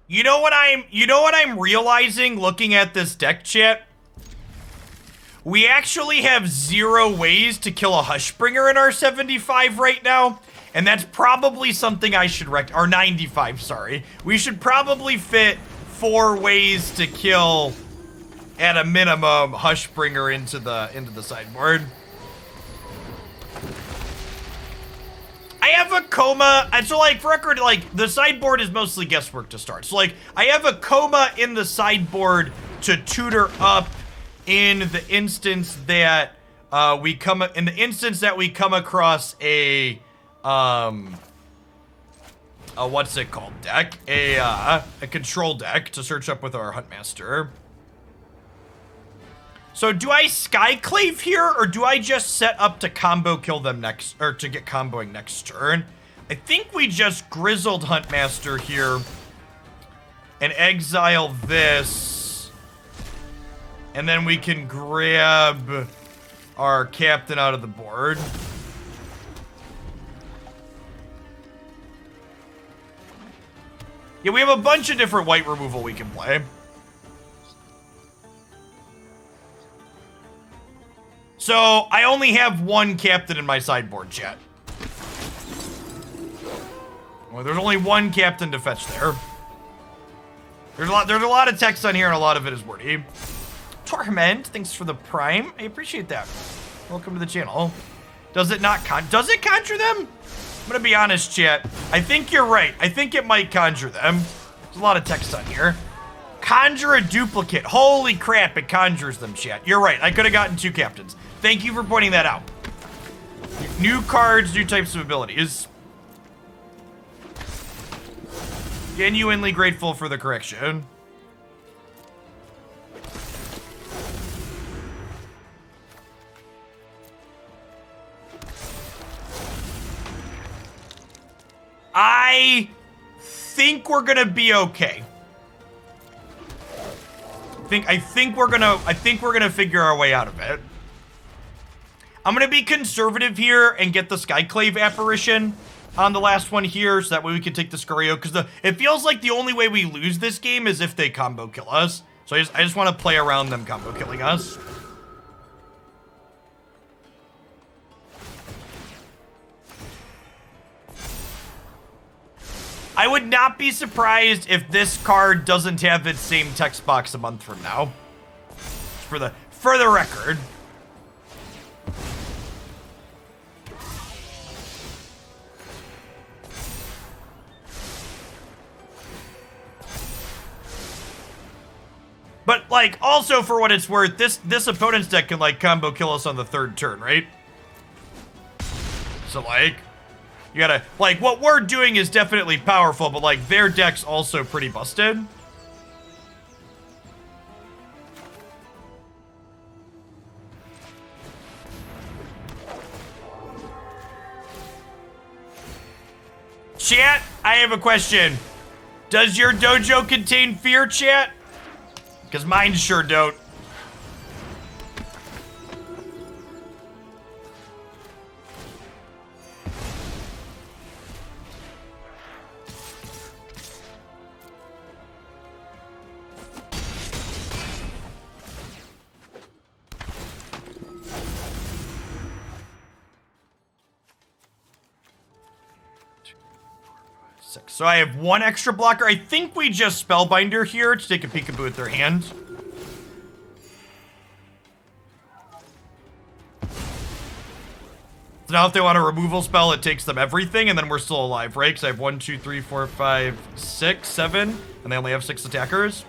You know what I'm realizing looking at this deck, chat? We actually have 0 ways to kill a Hushbringer in our 75 right now, and that's probably something I should or 95, sorry. We should probably fit 4 ways to kill, at a minimum, Hushbringer into the sideboard. I have a coma, and so for record, the sideboard is mostly guesswork to start. So I have a coma in the sideboard to tutor up in the instance that we come across a what's it called deck? A control deck to search up with our Huntmaster. So do I Skyclave here, or do I just set up to combo kill them next, or to get comboing next turn? I think we just Grizzled Huntmaster here and exile this, and then we can grab our captain out of the board. Yeah, we have a bunch of different white removal we can play. So, I only have 1 captain in my sideboard, chat. Well, there's only 1 captain to fetch there. There's a lot of text on here, and a lot of it is wordy. Torment, thanks for the prime. I appreciate that. Welcome to the channel. Does it does it conjure them? I'm gonna be honest, chat. I think you're right. I think it might conjure them. There's a lot of text on here. Conjure a duplicate. Holy crap, it conjures them, chat. You're right. I could have gotten 2 captains. Thank you for pointing that out. New cards, new types of abilities. Genuinely grateful for the correction. I think we're gonna be okay. I think we're gonna figure our way out of it. I'm going to be conservative here and get the Skyclave Apparition on the last one here, so that way we can take the Scurio, because it feels like the only way we lose this game is if they combo kill us. So I just want to play around them combo killing us. I would not be surprised if this card doesn't have its same text box a month from now. For the record. But, like, also for what it's worth, this opponent's deck can, like, combo kill us on the 3rd turn, right? So, like, you gotta, like, what we're doing is definitely powerful, but, like, their deck's also pretty busted. Chat, I have a question. Does your dojo contain fear, chat? Because mine sure don't. So I have 1 extra blocker. I think we just Spellbinder here to take a peekaboo at their hand. So now if they want a removal spell, it takes them everything, and then we're still alive, right? Because I have 1, 2, 3, 4, 5, 6, 7, and they only have 6 attackers.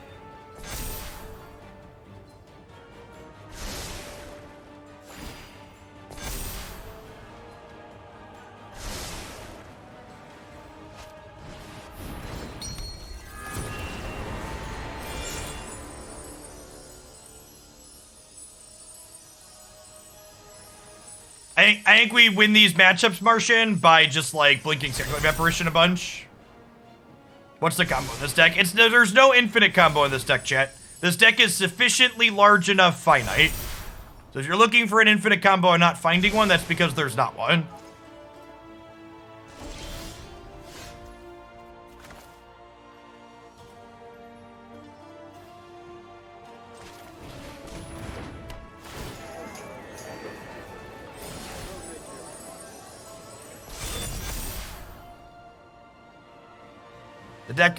I think we win these matchups, Martian, by just, like, blinking Skyclave Apparition a bunch. What's the combo in this deck? There's no infinite combo in this deck, chat. This deck is sufficiently large enough finite. So if you're looking for an infinite combo and not finding one, that's because there's not one.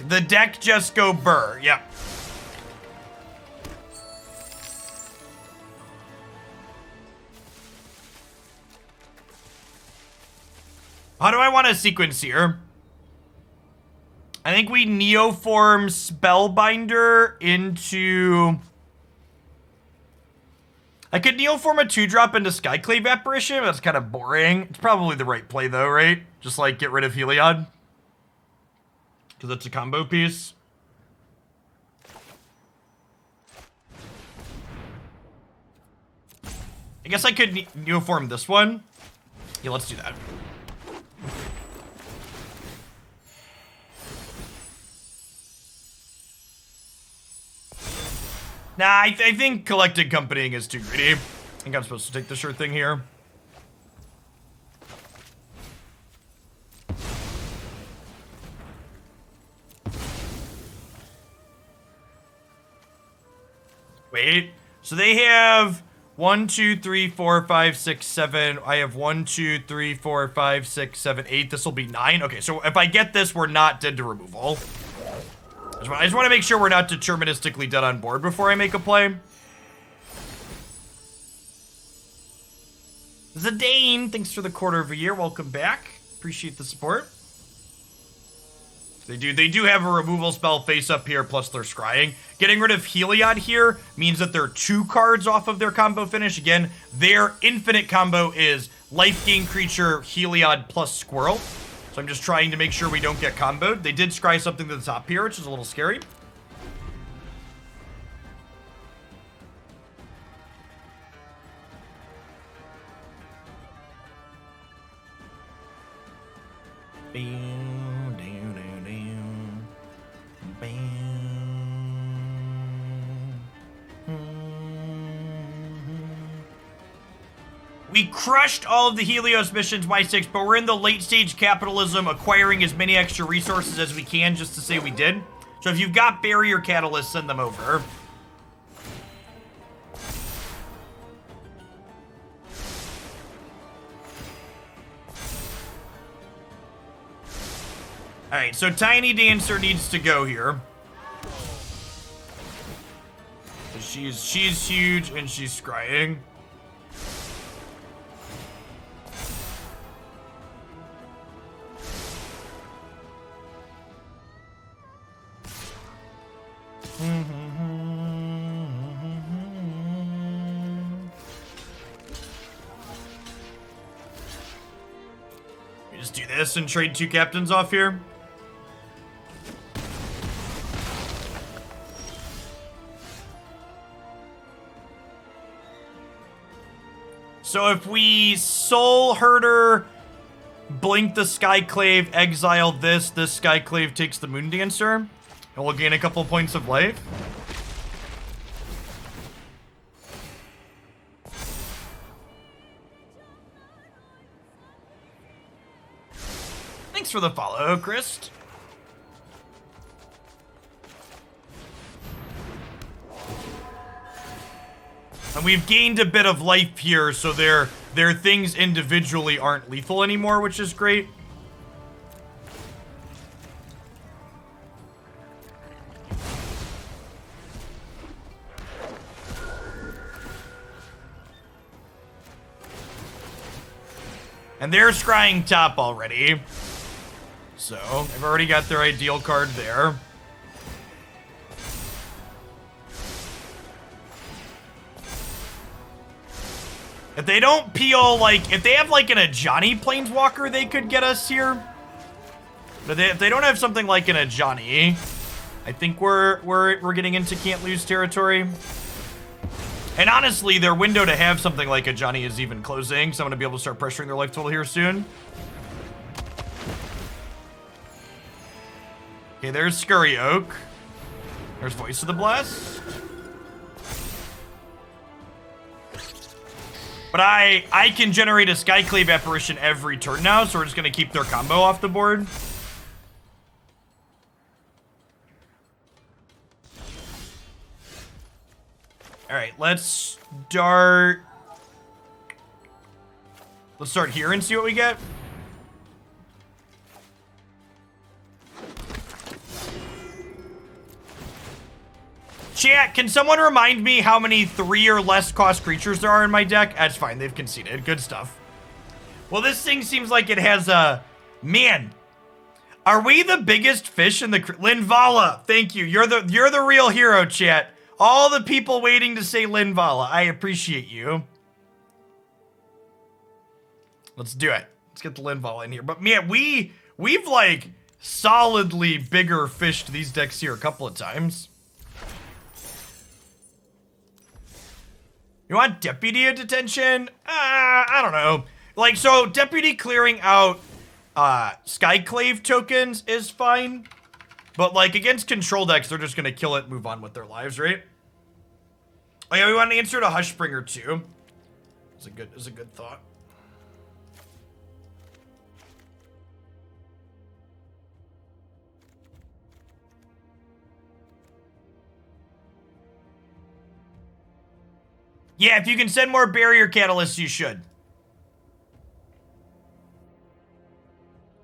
The deck just go burr, yeah. How do I want to sequence here? I think we Neoform Spellbinder into... I could Neoform a 2-drop into Skyclave Apparition, but that's kind of boring. It's probably the right play though, right? Just like get rid of Heliod. Because it's a combo piece. I guess I could Neoform this one. Yeah, let's do that. Nah, I think collected companying is too greedy. I think I'm supposed to take the sure thing here. Wait, so they have 1, 2, 3, 4, 5, 6, 7. I have 1, 2, 3, 4, 5, 6, 7, 8. This will be 9. Okay, so if I get this, we're not dead to removal. I just want to make sure we're not deterministically dead on board before I make a play. Zidane, thanks for the quarter of a year. Welcome back. Appreciate the support. They do have a removal spell face up here, plus they're scrying. Getting rid of Heliod here means that they're 2 cards off of their combo finish. Again, their infinite combo is life gain creature, Heliod plus Squirrel. So I'm just trying to make sure we don't get comboed. They did scry something to the top here, which is a little scary. We crushed all of the Helios missions, Y6, but we're in the late stage capitalism, acquiring as many extra resources as we can just to say we did. So if you've got barrier catalysts, send them over. Alright, so Tiny Dancer needs to go here. She's huge and she's scrying. We just do this and trade 2 captains off here. So if we Soulherder, blink the Skyclave, exile this Skyclave takes the Moon Dancer, and we'll gain a couple points of life. Thanks for the follow, Chris. And we've gained a bit of life here, so their things individually aren't lethal anymore, which is great. And they're scrying top already. So, they've already got their ideal card there. If they don't peel, like, if they have, like, an Ajani Planeswalker, they could get us here. But if they don't have something like an Ajani, I think we're getting into can't lose territory. And honestly, their window to have something like Ajani is even closing, so I'm gonna be able to start pressuring their life total here soon. Okay, there's Scurry Oak. There's Voice of the Blessed. But I can generate a Skyclave Apparition every turn now, so we're just gonna keep their combo off the board. Alright, let's start here and see what we get. Chat, can someone remind me how many 3 or less cost creatures there are in my deck? That's fine, they've conceded. Good stuff. Well, this thing seems like it has a... Man, are we the biggest fish in the... Linvala, thank you. You're the real hero, chat. All the people waiting to say Linvala, I appreciate you. Let's do it. Let's get the Linvala in here. But man, we've like solidly bigger fished these decks here a couple of times. You want Deputy of Detention? I don't know. Like, so Deputy clearing out Skyclave tokens is fine. But, like, against control decks, they're just gonna kill it and move on with their lives, right? Oh yeah, we want to answer to Hushbringer too. It's a good thought. Yeah, if you can send more barrier catalysts, you should.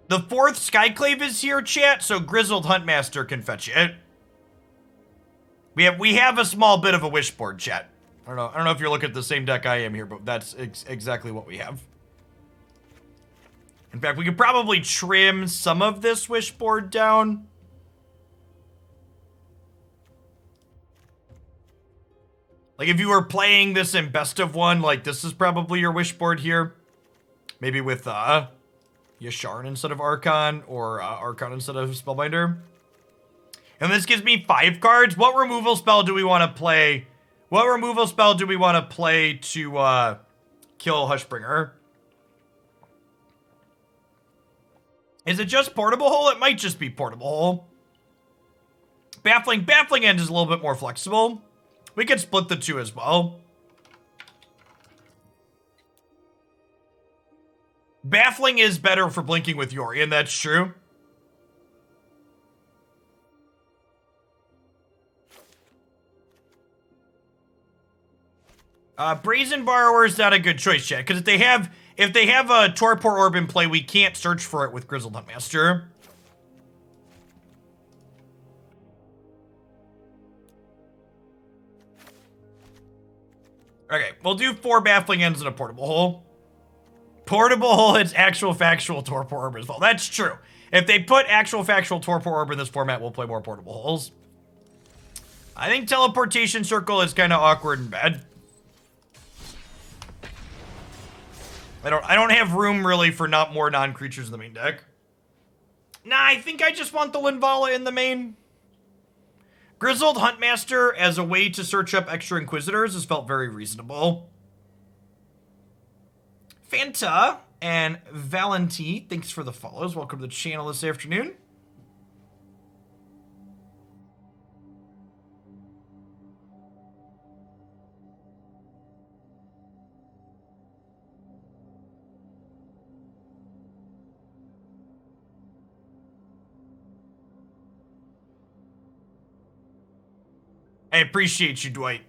The 4th Skyclave is here, chat, so Grizzled Huntmaster can fetch it. We have a small bit of a wish board, chat. I don't know if you're looking at the same deck I am here, but that's exactly what we have. In fact, we could probably trim some of this wish board down. Like, if you were playing this in best of one, like, this is probably your wish board here. Maybe with, Yasharn instead of Archon, or, Archon instead of Spellbinder. And this gives me 5 cards. What removal spell do we want to play? What removal spell do we want to play to, kill Hushbringer? Is it just Portable Hole? It might just be Portable Hole. Baffling End is a little bit more flexible. We could split the 2 as well. Baffling is better for blinking with Yorion, that's true. Brazen Borrower is not a good choice, chat, because if they have a Torpor Orb in play, we can't search for it with Grizzled Huntmaster. Okay, we'll do 4 Baffling Ends in a Portable Hole. Portable Hole, it's actual factual Torpor Orb as well. That's true. If they put actual factual Torpor Orb in this format, we'll play more Portable Holes. I think Teleportation Circle is kind of awkward and bad. I don't have room really for not more non-creatures in the main deck. Nah, I think I just want the Linvala in the main. Grizzled Huntmaster as a way to search up extra Inquisitors has felt very reasonable. Fanta and Valenti, thanks for the follows. Welcome to the channel this afternoon. I appreciate you, Dwight.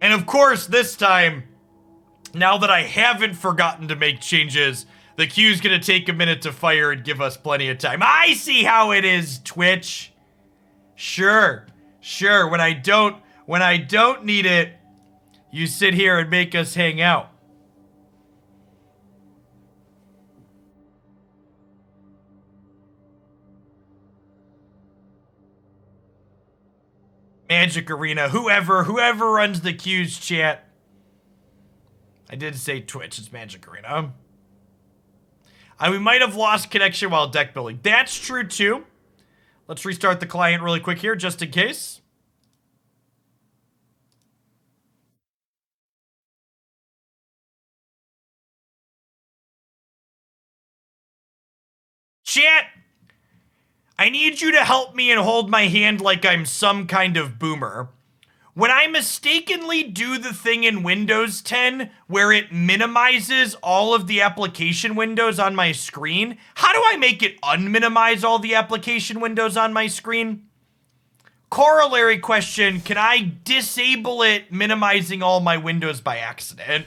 And of course, this time, now that I haven't forgotten to make changes, the queue's gonna take a minute to fire and give us plenty of time. I see how it is, Twitch. Sure. When I don't need it, you sit here and make us hang out. Magic Arena, whoever runs the queues, chat. I did say Twitch, it's Magic Arena. We might have lost connection while deck building. That's true too. Let's restart the client really quick here, just in case. Chat! I need you to help me and hold my hand like I'm some kind of boomer. When I mistakenly do the thing in Windows 10 where it minimizes all of the application windows on my screen, how do I make it unminimize all the application windows on my screen? Corollary question, can I disable it minimizing all my windows by accident?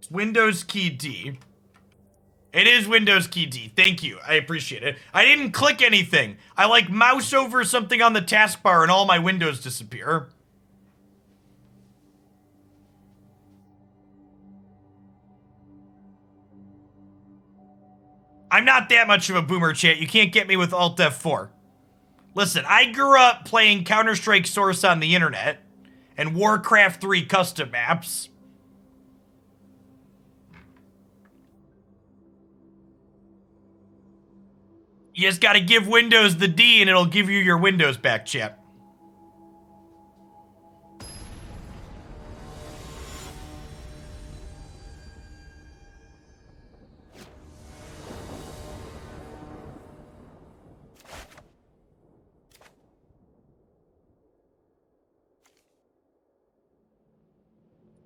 Windows key D. It is Windows key D. Thank you. I appreciate it. I didn't click anything. I like mouse over something on the taskbar and all my windows disappear. I'm not that much of a boomer, chat. You can't get me with Alt F4. Listen, I grew up playing Counter-Strike Source on the internet and Warcraft 3 custom maps. You just gotta give Windows the D and it'll give you your Windows back, chat.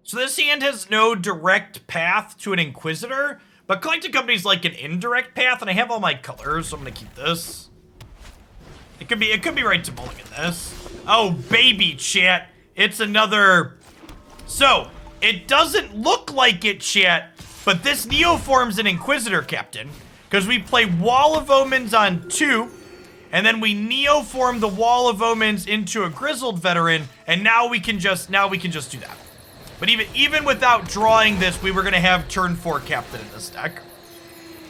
So this hand has no direct path to an Inquisitor, but collecting company's like an indirect path, and I have all my colors, so I'm gonna keep this. It could be right to mulligan this. Oh, baby, chat. It's another... So, it doesn't look like it, chat, but this Neoform's an Inquisitor Captain, because we play Wall of Omens on 2, and then we Neoform the Wall of Omens into a Grizzled Veteran, and now we can just do that. But even without drawing this, we were going to have turn 4 Captain in this deck.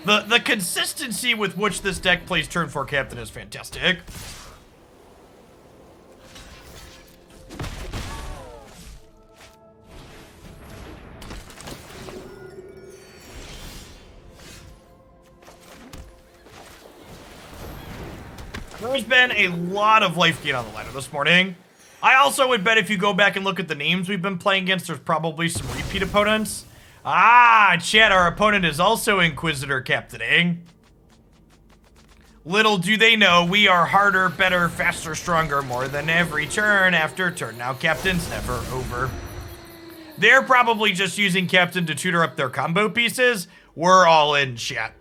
The consistency with which this deck plays turn 4 Captain is fantastic. There's been a lot of life gain on the ladder this morning. I also would bet if you go back and look at the names we've been playing against, there's probably some repeat opponents. Ah, chat, our opponent is also Inquisitor Captaining. Little do they know, we are harder, better, faster, stronger, more than every turn after turn. Now, Captain's never over. They're probably just using Captain to tutor up their combo pieces. We're all in, chat.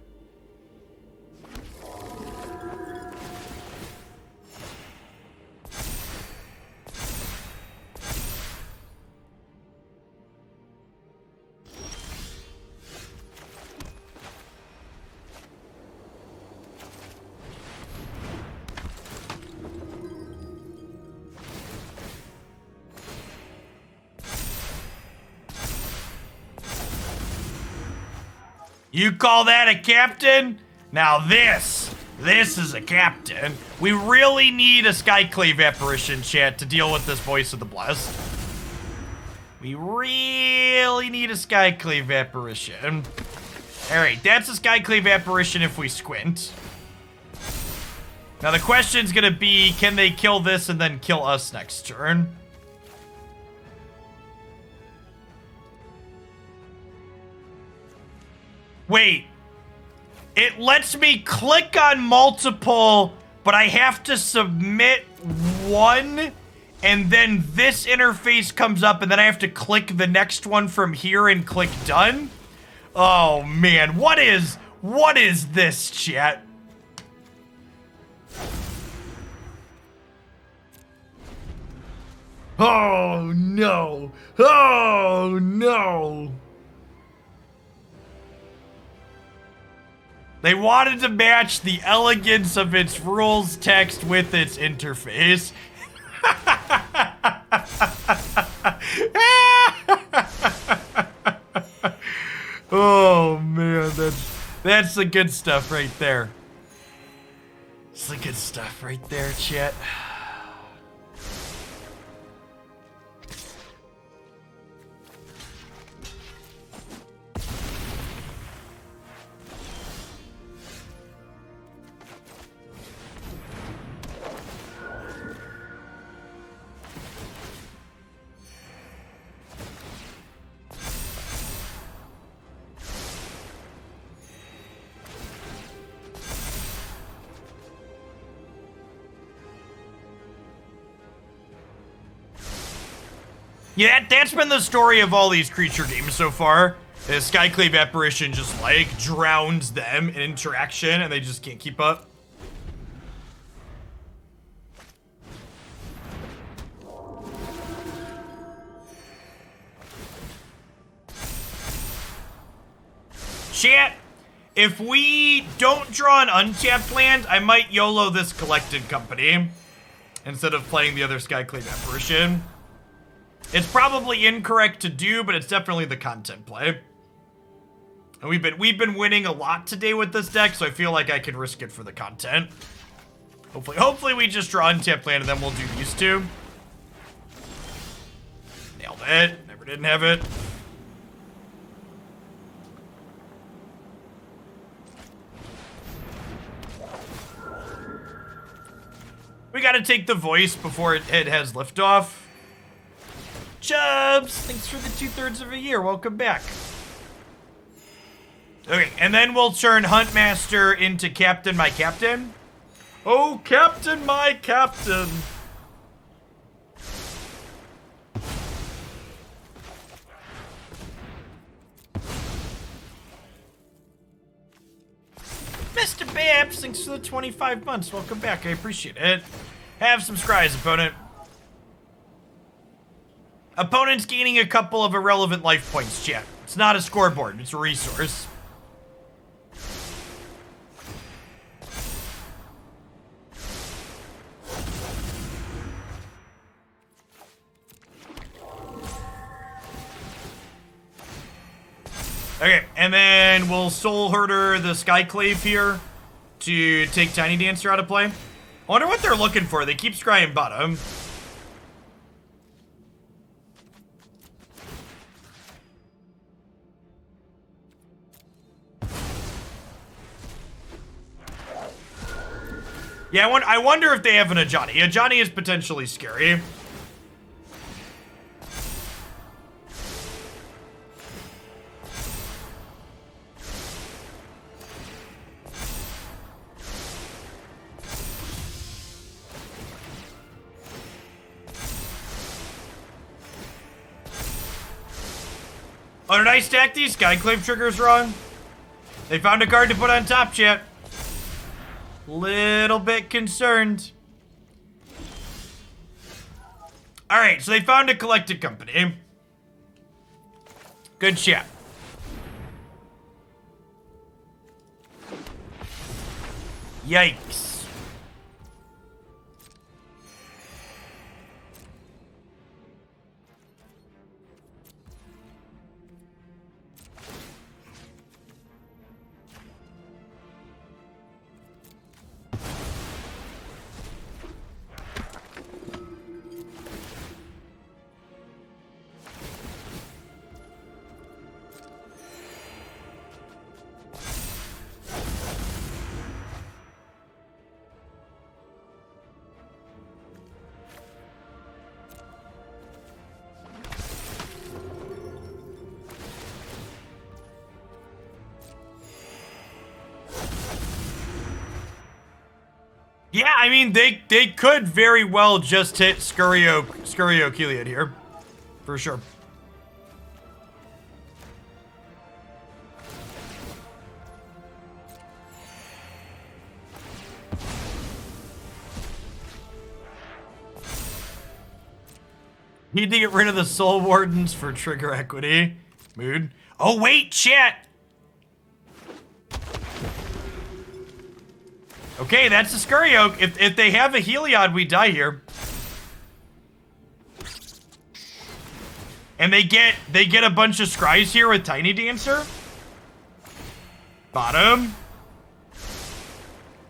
You call that a captain? Now this is a captain. We really need a Skyclave Apparition, chat, to deal with this Voice of the Blessed. We really need a Skyclave Apparition. Alright, that's a Skyclave Apparition if we squint. Now the question's gonna be, can they kill this and then kill us next turn? Wait, it lets me click on multiple, but I have to submit one, and then this interface comes up, and then I have to click the next one from here and click done? Oh man, what is this, chat? Oh no, oh no. They wanted to match the elegance of its rules text with its interface. Oh man, that's the good stuff right there. It's the good stuff right there, chat. Yeah, that's been the story of all these creature games so far. Is Skyclave Apparition just, like, drowns them in interaction and they just can't keep up. Chat, if we don't draw an untapped land, I might YOLO this Collected Company instead of playing the other Skyclave Apparition. It's probably incorrect to do, but it's definitely the content play. And we've been winning a lot today with this deck, so I feel like I can risk it for the content. Hopefully we just draw untapped land and then we'll do these two. Nailed it. Never didn't have it. We gotta take the Voice before it has liftoff. Chubbs, thanks for the 2/3 of a year. Welcome back. Okay, and then we'll turn Huntmaster into Captain, my Captain. Oh, Captain, my Captain. Mr. Babs, thanks for the 25 months. Welcome back. I appreciate it. Have some scries, opponent. Opponent's gaining a couple of irrelevant life points, chat. It's not a scoreboard, it's a resource. Okay, and then we'll Soulherder the Skyclave here to take Tiny Dancer out of play. I wonder what they're looking for. They keep scrying bottom. Yeah, I wonder if they have an Ajani. Ajani is potentially scary. Oh, did I stack these Skyclave triggers wrong? They found a card to put on top, chat. Little bit concerned. Alright, so they found a collected company. Good chat. Yikes. Yeah, I mean, they could very well just hit Scurio Kiliad here. For sure. Need to get rid of the Soul Wardens for trigger equity. Mood. Oh, wait, chat! Okay, that's a Scurio. If they have a Heliod, we die here. And they get a bunch of Scries here with Tiny Dancer. Bottom.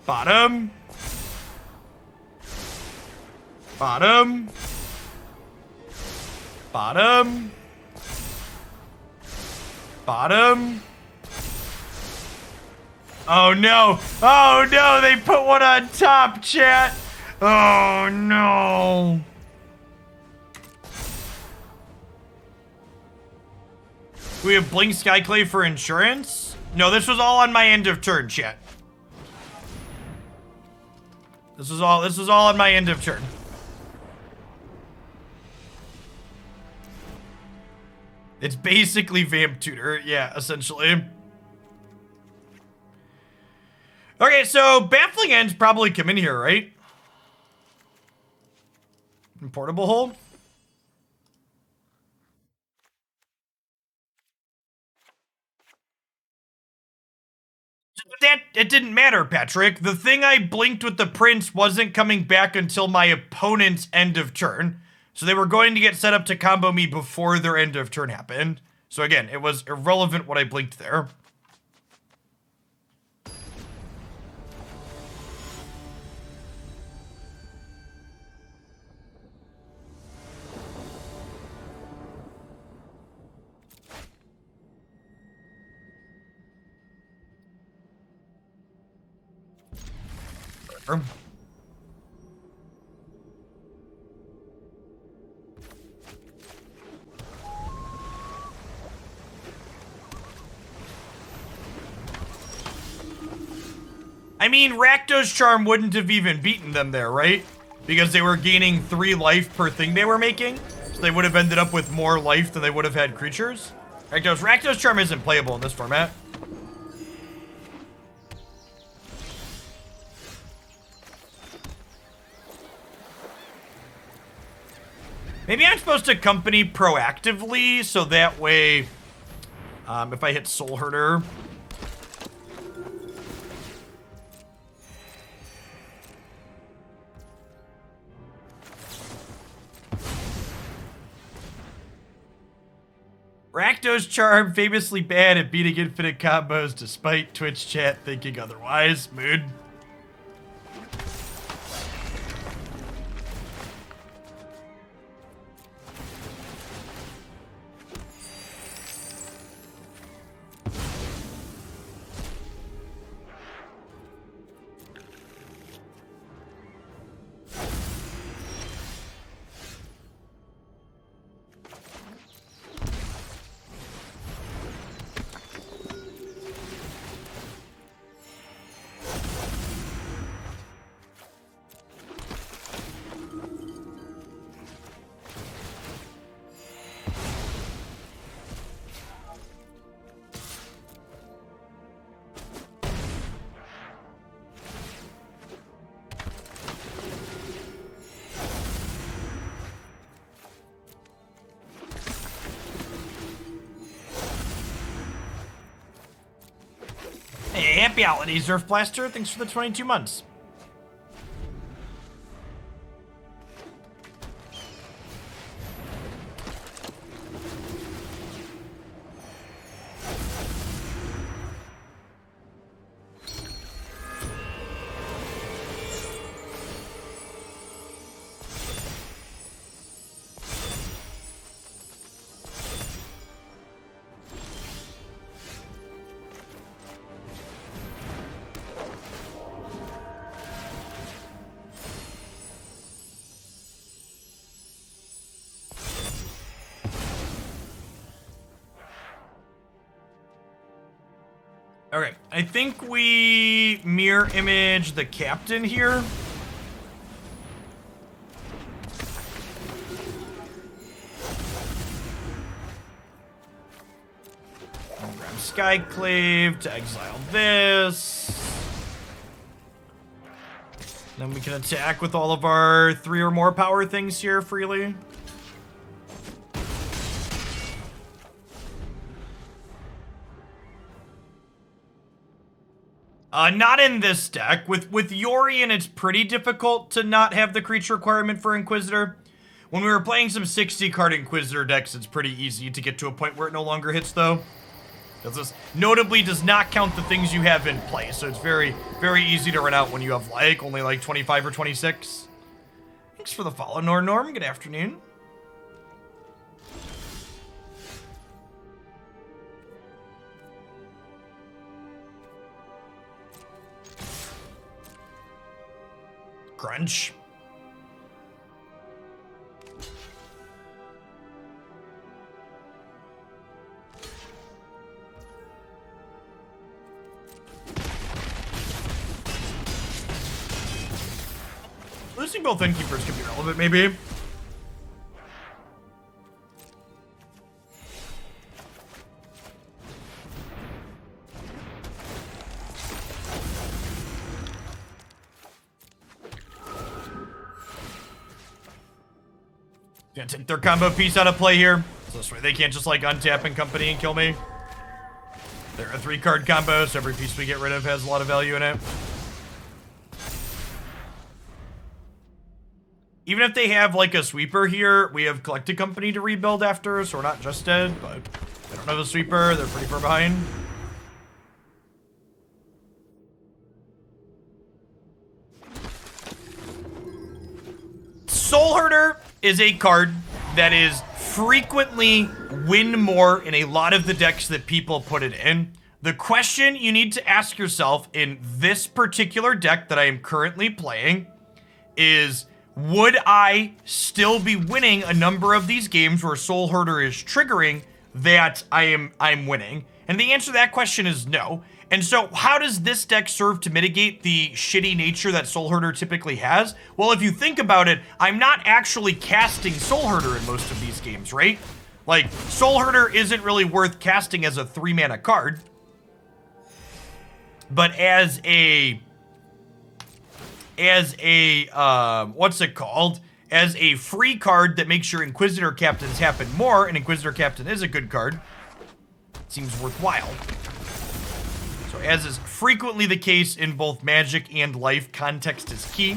Bottom. Bottom. Bottom. Bottom. Oh no! Oh no! They put one on top, chat! Oh no! We have Blink Skyclave for insurance? No, this was all on my end of turn, chat. This was all on my end of turn. It's basically Vamp Tutor, yeah, essentially. Okay, so Baffling End's probably come in here, right? In Portable Hole? It didn't matter, Patrick. The thing I blinked with the Prince wasn't coming back until my opponent's end of turn. So they were going to get set up to combo me before their end of turn happened. So again, it was irrelevant what I blinked there. I mean, Rakdos Charm wouldn't have even beaten them there, right? Because they were gaining 3 life per thing they were making. So they would have ended up with more life than they would have had creatures. Rakdos Charm isn't playable in this format. Maybe I'm supposed to company proactively, so that way, if I hit Soulherder... Rakdos Charm, famously bad at beating infinite combos despite Twitch chat thinking otherwise. Mood. Happy holidays, Earth Blaster. Thanks for the 22 months. Okay, I think we mirror image the captain here. I'll grab Skyclave to exile this. Then we can attack with all of our 3 or more power things here freely. Not in this deck. With Yorion, it's pretty difficult to not have the creature requirement for Inquisitor. When we were playing some 60-card Inquisitor decks, it's pretty easy to get to a point where it no longer hits, though. This notably does not count the things you have in play, so it's very, very easy to run out when you have, like, only, like, 25 or 26. Thanks for the follow, Norm. Good afternoon. Crunch. Losing both Innkeepers could be relevant, maybe. Gonna take their combo piece out of play here. So this way they can't just like untap and company and kill me. They're a 3-card combo, so every piece we get rid of has a lot of value in it. Even if they have like a sweeper here, we have Collected Company to rebuild after, so we're not just dead, but they don't have a sweeper, they're pretty far behind. Soulherder is a card that is frequently win more in a lot of the decks that people put it in. The question you need to ask yourself in this particular deck that I am currently playing is, would I still be winning a number of these games where Soulherder is triggering that I'm winning? And the answer to that question is no. And so how does this deck serve to mitigate the shitty nature that Soulherder typically has? Well, if you think about it, I'm not actually casting Soulherder in most of these games, right? Like, Soulherder isn't really worth casting as a 3-mana card. But as a what's it called? As a free card that makes your Inquisitor Captains happen more, and Inquisitor Captain is a good card, it seems worthwhile. So as is frequently the case in both Magic and Life, context is key.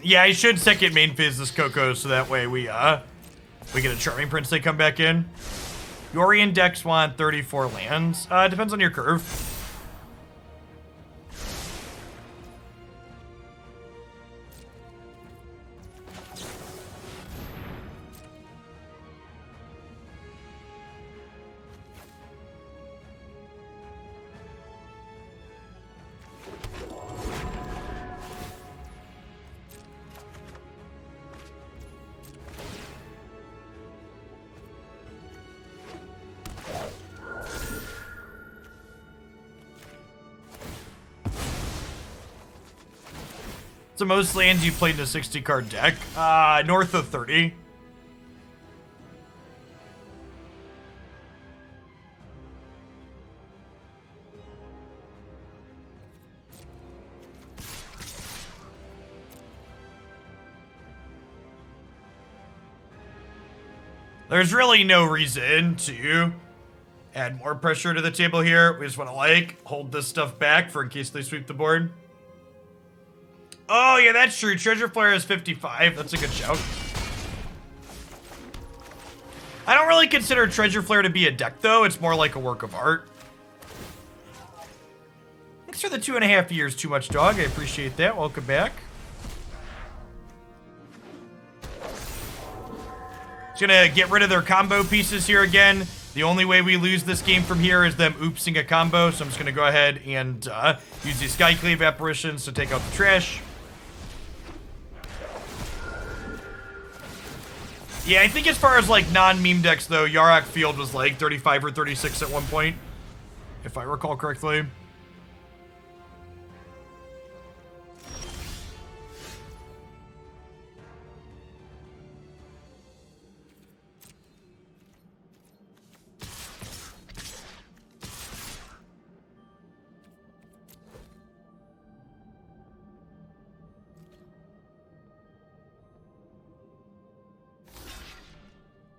Yeah, I should second main phase this Coco so that way we get a Charming Prince they come back in. Yorion decks want 34 lands. Depends on your curve. It's the most lands you played in a 60 card deck. North of 30. There's really no reason to add more pressure to the table here. We just want to, like, hold this stuff back for in case they sweep the board. Oh, yeah, that's true. Treasure Flare is 55. That's a good shout. I don't really consider Treasure Flare to be a deck, though. It's more like a work of art. Thanks for the 2.5 years, Too Much Dog. I appreciate that. Welcome back. Just gonna get rid of their combo pieces here again. The only way we lose this game from here is them oopsing a combo, so I'm just gonna go ahead and use these Skyclave Apparitions to take out the trash. Yeah, I think as far as like non-meme decks though, Yarok Field was like 35 or 36 at one point, if I recall correctly.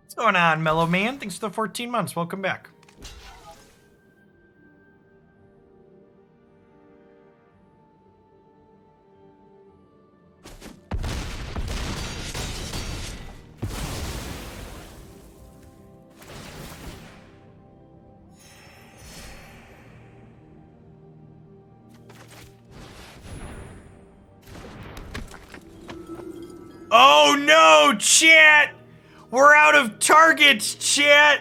What's going on, Mellow Man? Thanks for the 14 months. Welcome back. Oh no, chat! We're out of targets, chat!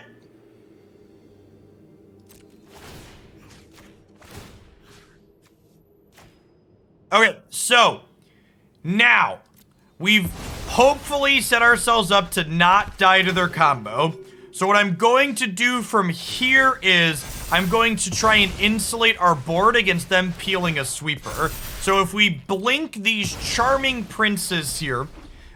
Okay, so now we've hopefully set ourselves up to not die to their combo. So what I'm going to do from here is I'm going to try and insulate our board against them peeling a sweeper. So if we blink these charming princes here,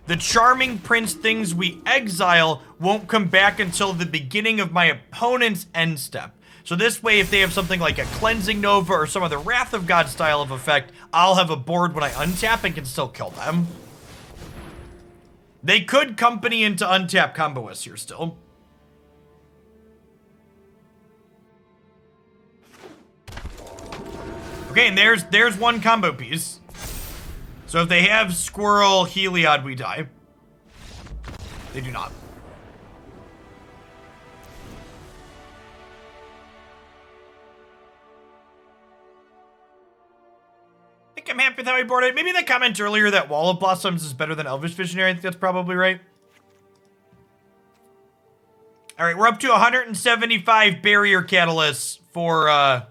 the charming prince things we exile won't come back until the beginning of my opponent's end step. So this way, if they have something like a Cleansing Nova or some other Wrath of God style of effect, I'll have a board when I untap and can still kill them. They could company into untap combo us here still. Okay, and there's one combo piece. So if they have Squirrel Heliod, we die. They do not. I think I'm happy with how I boarded. Maybe the comment earlier that Wall of Blossoms is better than Elvish Visionary. I think that's probably right. All right, we're up to 175 barrier catalysts for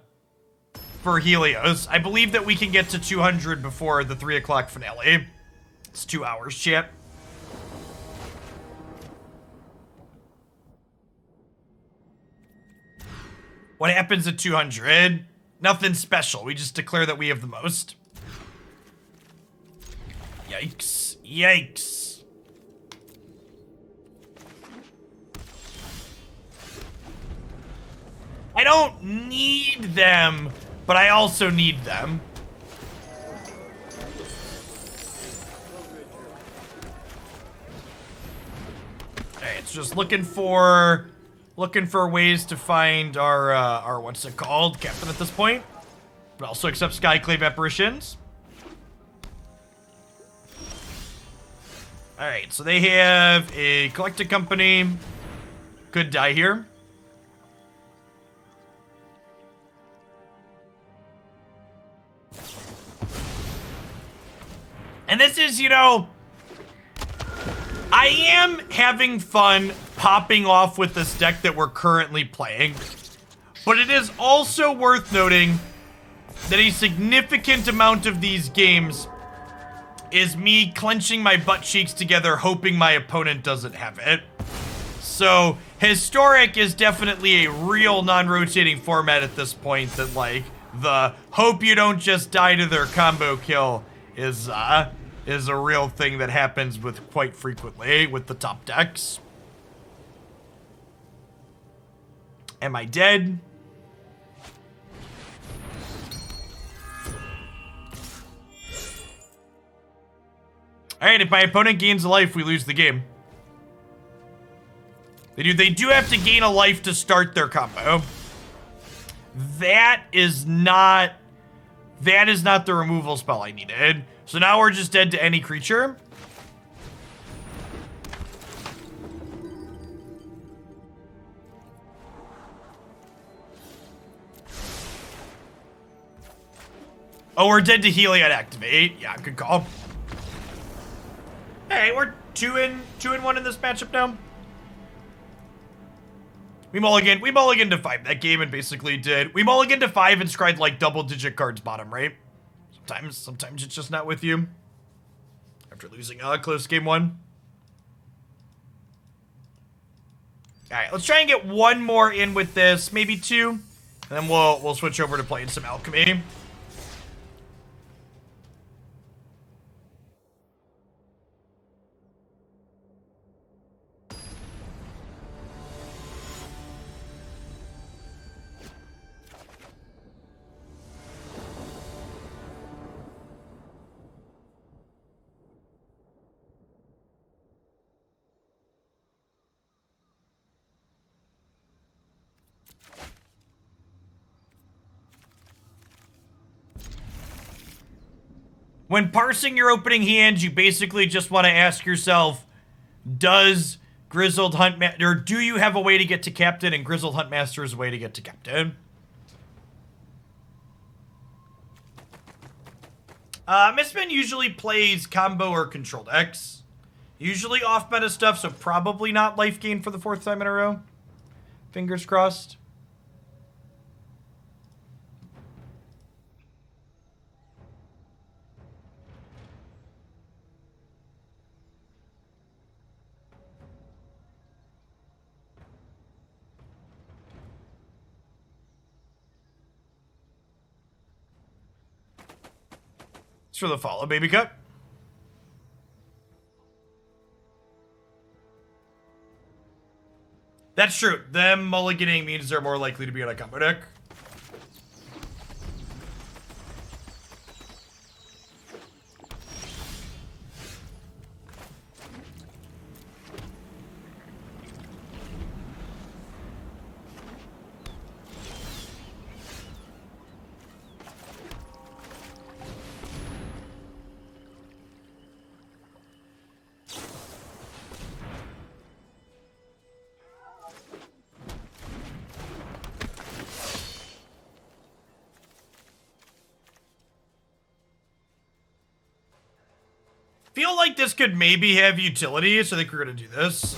Helios. I believe that we can get to 200 before the 3 o'clock finale. It's 2 hours, chat. What happens at 200? Nothing special. We just declare that we have the most. Yikes. Yikes. I don't need them, but I also need them. Alright, it's just looking for ways to find our what's it called? Captain at this point. But also accept Skyclave Apparitions. Alright, so they have a collected company. Could die here. And this is, you know, I am having fun popping off with this deck that we're currently playing, but it is also worth noting that a significant amount of these games is me clenching my butt cheeks together hoping my opponent doesn't have it. So, Historic is definitely a real non-rotating format at this point that, like, the hope you don't just die to their combo kill is a real thing that happens with quite frequently with the top decks. Am I dead? Alright, if my opponent gains a life, we lose the game. They do have to gain a life to start their combo. That is not the removal spell I needed. So now we're just dead to any creature. Oh, we're dead to Heliod activate. Yeah, good call. Hey, we're 2-1 in this matchup now. We mulliganed to 5 that game and basically did. We mulliganed to 5 and scried like double-digit cards bottom, right? Sometimes it's just not with you. After losing close game 1. Alright, let's try and get one more in with this, maybe 2. And then we'll switch over to playing some alchemy. When parsing your opening hand, you basically just want to ask yourself, does Grizzled Huntmaster, or do you have a way to get to Captain? And Grizzled Huntmaster is a way to get to Captain. Mistman usually plays combo or control decks. Usually off-meta stuff, so probably not life gain for the 4th time in a row. Fingers crossed. For the follow, baby cut. That's true. Them mulliganing means they're more likely to be on a combo deck. Feel like this could maybe have utility, so I think we're gonna do this.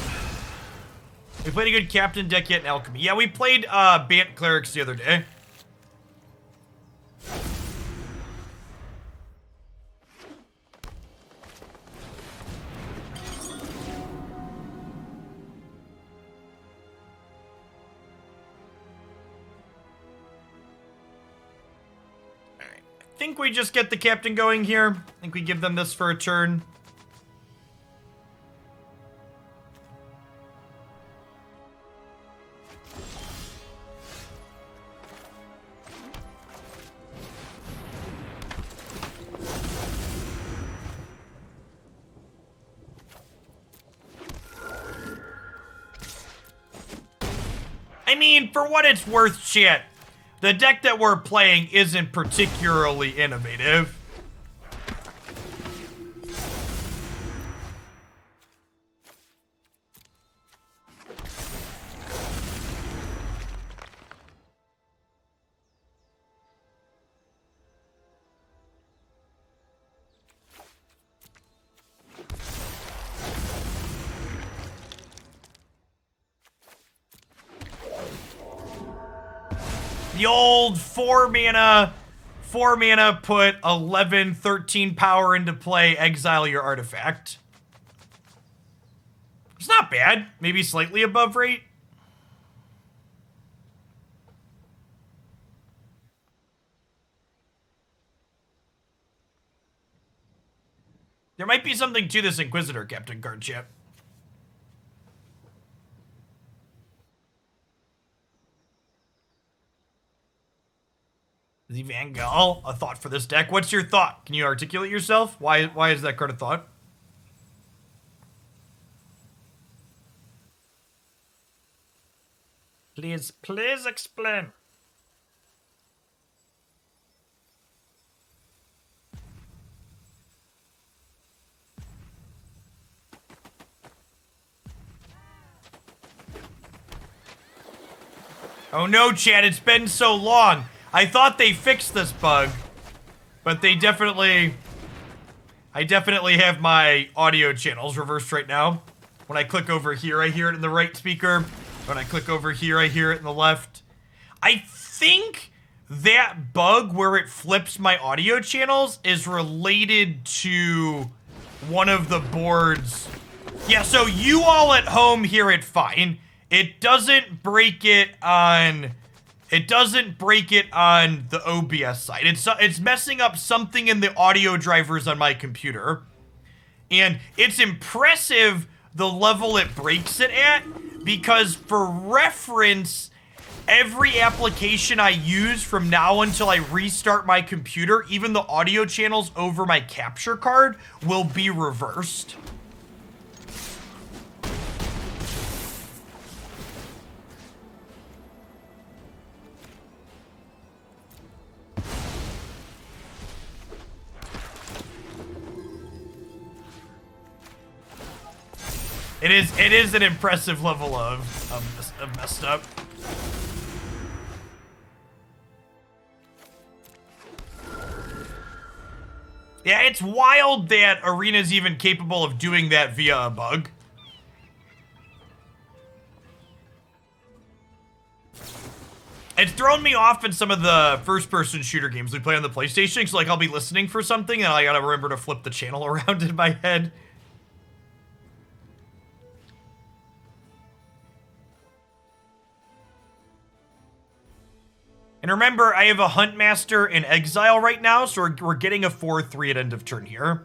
We played a good Captain deck yet in Alchemy. Yeah, we played Bant Clerics the other day. I think we just get the Captain going here. I think we give them this for a turn. I mean, for what it's worth, shit. The deck that we're playing isn't particularly innovative. The old 4 mana, put 11, 13 power into play, exile your artifact. It's not bad. Maybe slightly above rate. There might be something to this Inquisitor Captain card, chat. The Vangal, a thought for this deck. What's your thought? Can you articulate yourself? Why is that card a thought? Please explain. Oh no, chat, it's been so long. I thought they fixed this bug, but they definitely... I definitely have my audio channels reversed right now. When I click over here, I hear it in the right speaker. When I click over here, I hear it in the left. I think that bug where it flips my audio channels is related to one of the boards. Yeah, so you all at home hear it fine. It doesn't break it on... It doesn't break it on the OBS side. It's messing up something in the audio drivers on my computer. And it's impressive the level it breaks it at, because for reference, every application I use from now until I restart my computer, even the audio channels over my capture card, will be reversed. It is an impressive level of messed up. Yeah, it's wild that Arena's even capable of doing that via a bug. It's thrown me off in some of the first-person shooter games we play on the PlayStation, so like I'll be listening for something and I gotta remember to flip the channel around in my head. And remember, I have a Huntmaster in exile right now, so we're getting a 4-3 at end of turn here.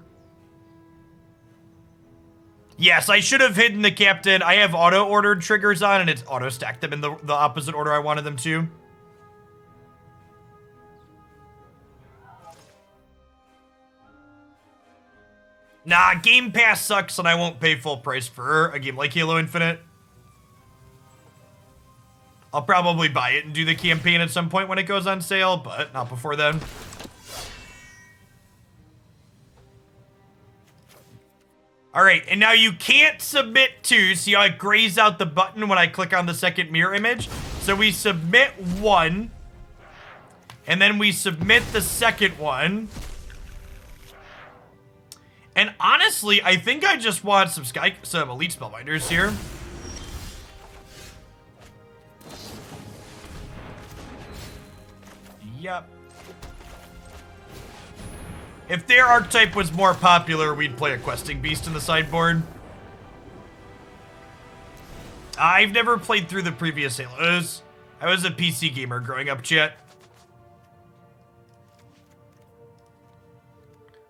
Yes, I should have hidden the captain. I have auto-ordered triggers on, and it's auto-stacked them in the opposite order I wanted them to. Nah, Game Pass sucks, and I won't pay full price for a game like Halo Infinite. I'll probably buy it and do the campaign at some point when it goes on sale, but not before then. All right, and now you can't submit two. See how I graze out the button when I click on the second mirror image? So we submit one, and then we submit the second one. And honestly, I think I just want some Elite Spellbinders here. Yep. If their archetype was more popular, we'd play a questing beast in the sideboard. I've never played through the previous Halos. I was a PC gamer growing up, chat.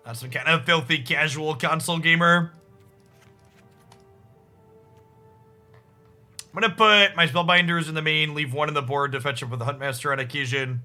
Not some kind of filthy casual console gamer. I'm gonna put my Spellbinders in the main, leave one in the board to fetch up with the Huntmaster on occasion.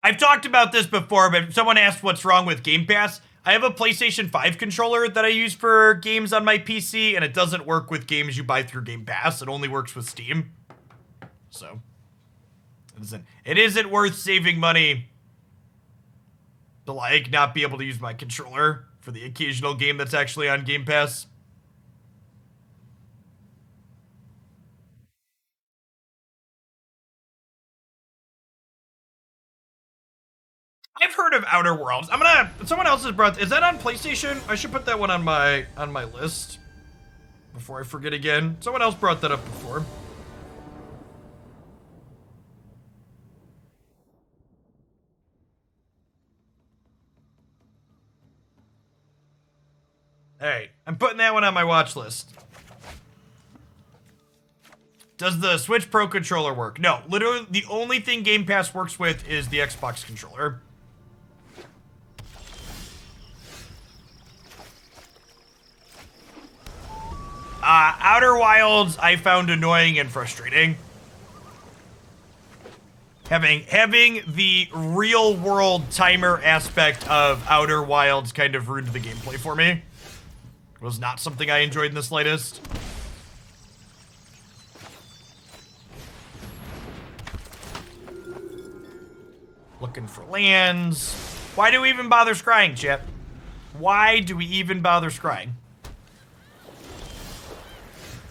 I've talked about this before, but someone asked what's wrong with Game Pass. I have a PlayStation 5 controller that I use for games on my PC, and it doesn't work with games you buy through Game Pass. It only works with Steam. So, it isn't worth saving money to, like, not be able to use my controller for the occasional game that's actually on Game Pass. I've heard of Outer Worlds. Someone else has brought, is that on PlayStation? I should put that one on my list before I forget again. Someone else brought that up before. Alright, I'm putting that one on my watch list. Does the Switch Pro controller work? No, literally the only thing Game Pass works with is the Xbox controller. Outer Wilds I found annoying and frustrating. Having the real world timer aspect of Outer Wilds kind of ruined the gameplay for me. It was not something I enjoyed in the slightest. Looking for lands. Why do we even bother scrying, chat? Why do we even bother scrying?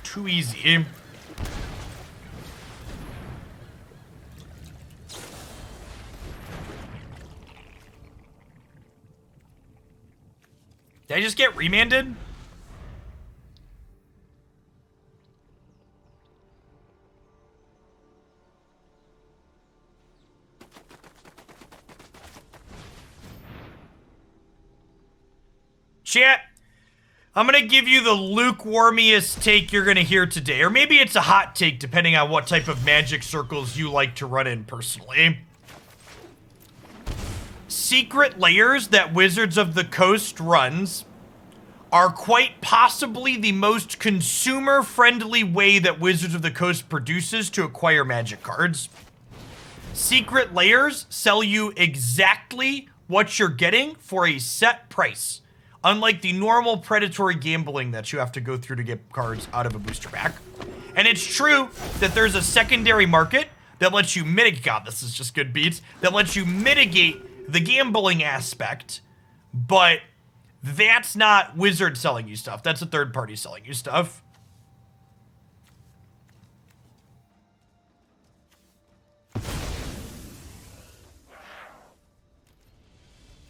Too easy. Did I just get remanded? Chat, I'm gonna give you the lukewarmiest take you're gonna hear today. Or maybe it's a hot take, depending on what type of magic circles you like to run in personally. Secret layers that Wizards of the Coast runs are quite possibly the most consumer-friendly way that Wizards of the Coast produces to acquire magic cards. Secret layers sell you exactly what you're getting for a set price, unlike the normal predatory gambling that you have to go through to get cards out of a booster pack. And it's true that there's a secondary market that lets you mitigate, God, this is just good beats, that lets you mitigate the gambling aspect, but that's not Wizard selling you stuff. That's a third party selling you stuff.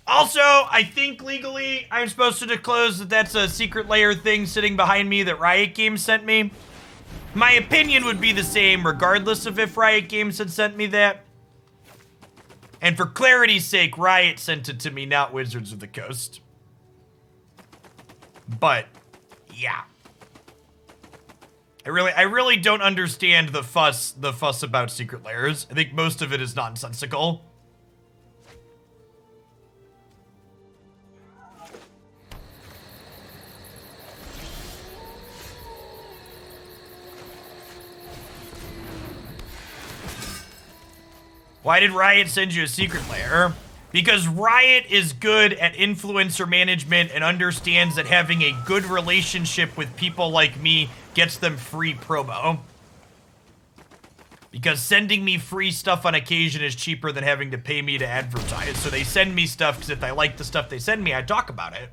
Also, I think legally I'm supposed to disclose that that's a secret layer thing sitting behind me that Riot Games sent me. My opinion would be the same regardless of if Riot Games had sent me that. And for clarity's sake, Riot sent it to me, not Wizards of the Coast. But, yeah. I really don't understand the fuss about secret layers. I think most of it is nonsensical. Why did Riot send you a secret layer? Because Riot is good at influencer management and understands that having a good relationship with people like me gets them free promo. Because sending me free stuff on occasion is cheaper than having to pay me to advertise. So they send me stuff because if I like the stuff they send me, I talk about it.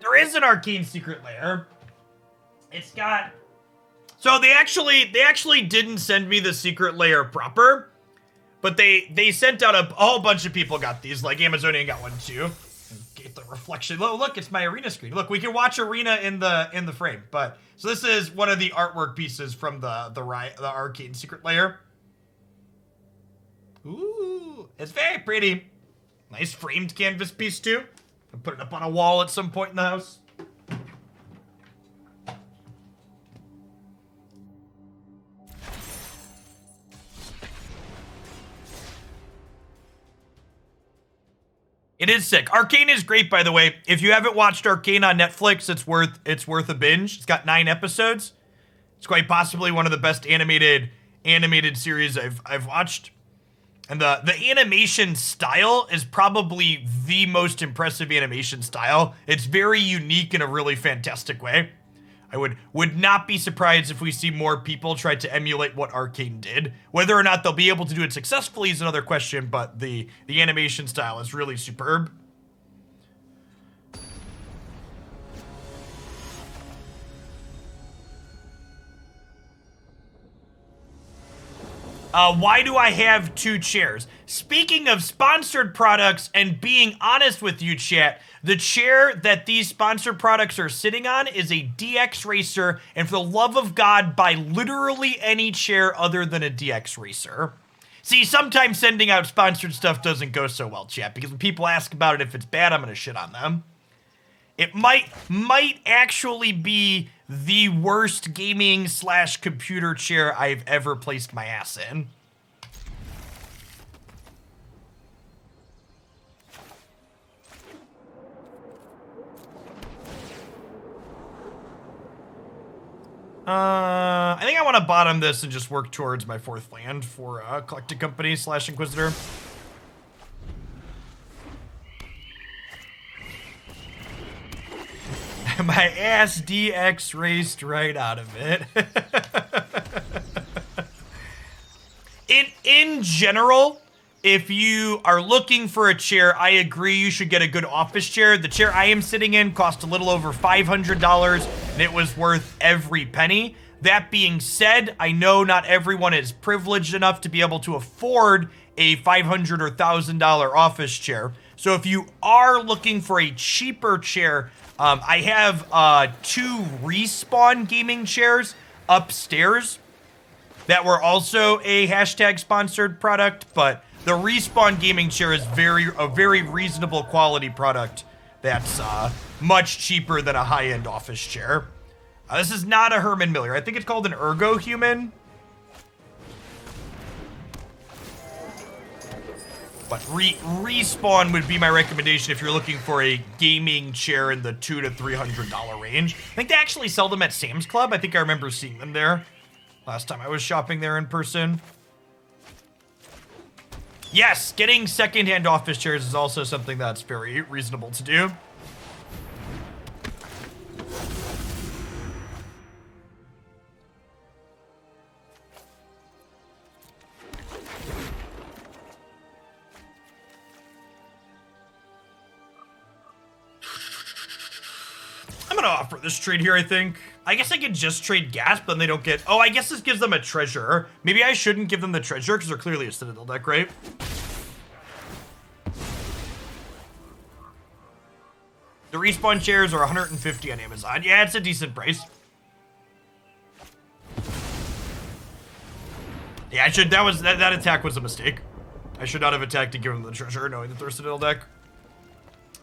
There is an arcane secret layer. It's got... So they actually didn't send me the secret layer proper, but they sent out a whole bunch of people got these, like Amazonian got one too. Get the reflection. Oh, look, it's my arena screen. Look, we can watch arena in the frame. But so this is one of the artwork pieces from the arcane secret layer. Ooh, it's very pretty. Nice framed canvas piece too. I'll put it up on a wall at some point in the house. It is sick. Arcane is great, by the way. If you haven't watched Arcane on Netflix, it's worth a binge. It's got 9 episodes. It's quite possibly one of the best animated series I've watched. And the animation style is probably the most impressive animation style. It's very unique in a really fantastic way. I would not be surprised if we see more people try to emulate what Arcane did. Whether or not they'll be able to do it successfully is another question, but the animation style is really superb. Why do I have 2 chairs? Speaking of sponsored products and being honest with you, chat, the chair that these sponsored products are sitting on is a DX Racer, and for the love of God, buy literally any chair other than a DX Racer. See, sometimes sending out sponsored stuff doesn't go so well, chat, because when people ask about it, if it's bad, I'm gonna shit on them. It might actually be the worst gaming / computer chair I've ever placed my ass in. I think I want to bottom this and just work towards my 4th land for Collected Company / Inquisitor. My ass DX raced right out of it. In general, if you are looking for a chair, I agree you should get a good office chair. The chair I am sitting in cost a little over $500, and it was worth every penny. That being said, I know not everyone is privileged enough to be able to afford a $500 or $1,000 office chair. So if you are looking for a cheaper chair, I have 2 Respawn gaming chairs upstairs that were also a hashtag sponsored product, but the Respawn gaming chair is a very reasonable quality product that's much cheaper than a high-end office chair. This is not a Herman Miller. I think it's called an Ergo Human. But Respawn would be my recommendation if you're looking for a gaming chair in the $200 to $300 range. I think they actually sell them at Sam's Club. I think I remember seeing them there last time I was shopping there in person. Yes, getting secondhand office chairs is also something that's very reasonable to do. I'm gonna offer this trade here, I think. I guess I could just trade gas, but then they don't get... Oh, I guess this gives them a treasure. Maybe I shouldn't give them the treasure, because they're clearly a Citadel deck, right? The Respawn chairs are $150 on Amazon. Yeah, it's a decent price. Yeah, I should... That attack was a mistake. I should not have attacked to give them the treasure, knowing that they're a Citadel deck.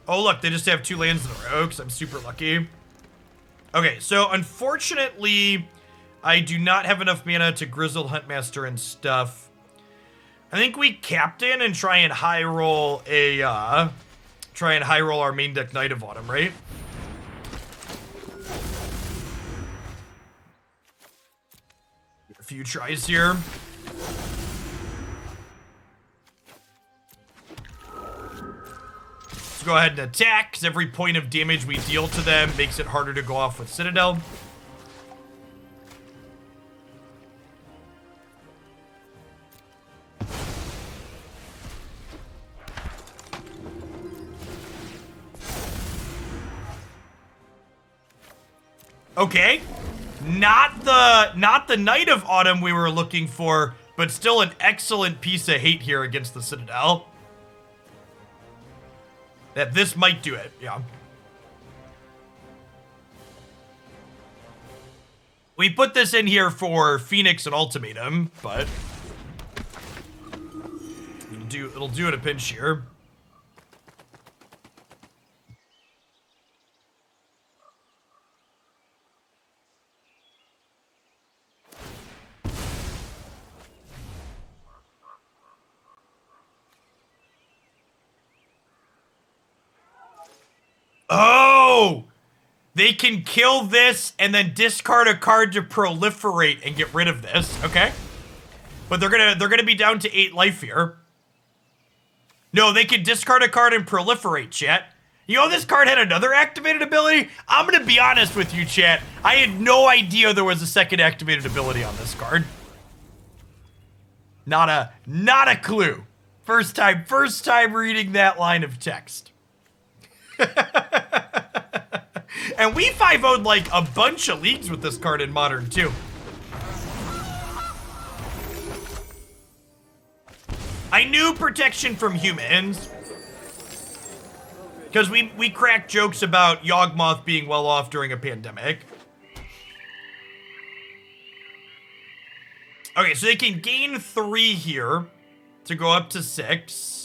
Oh, look, they just have 2 lands in a row, because I'm super lucky. Okay, so unfortunately, I do not have enough mana to Grizzled Huntmaster and stuff. I think we Captain and try and high roll our main deck Knight of Autumn, right? A few tries here. Go ahead and attack, because every point of damage we deal to them makes it harder to go off with Citadel. Okay. Not the Knight of Autumn we were looking for, but still an excellent piece of hate here against the Citadel. That this might do it, yeah. We put this in here for Phoenix and Ultimatum, but it'll do at a pinch here. Oh! They can kill this and then discard a card to proliferate and get rid of this. Okay. But they're gonna be down to 8 life here. No, they can discard a card and proliferate, chat. You know this card had another activated ability? I'm gonna be honest with you, chat. I had no idea there was a second activated ability on this card. Not a clue. First time reading that line of text. And we 5-0'd like a bunch of leagues with this card in Modern too. I knew protection from humans. Because we cracked jokes about Yawgmoth being well off during a pandemic. Okay, so they can gain 3 here to go up to 6.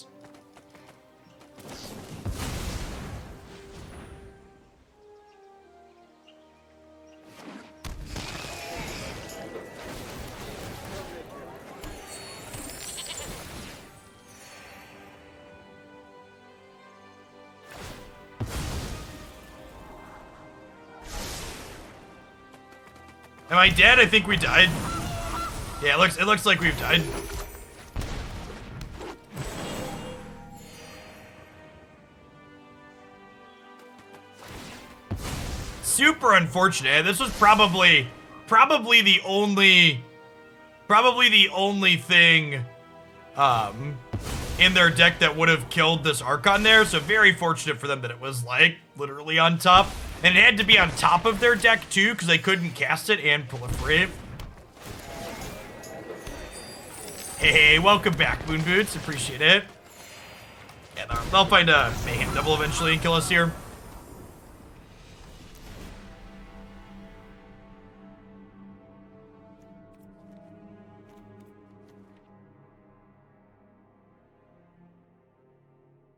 Am I dead? I think we died. Yeah, it looks like we've died. Super unfortunate. This was probably the only thing in their deck that would have killed this Archon there. So very fortunate for them that it was like literally on top. And it had to be on top of their deck too, because they couldn't cast it and proliferate. Hey, welcome back, Moon Boots. Appreciate it. Yeah, they'll find a Mayhem Devil eventually and kill us here.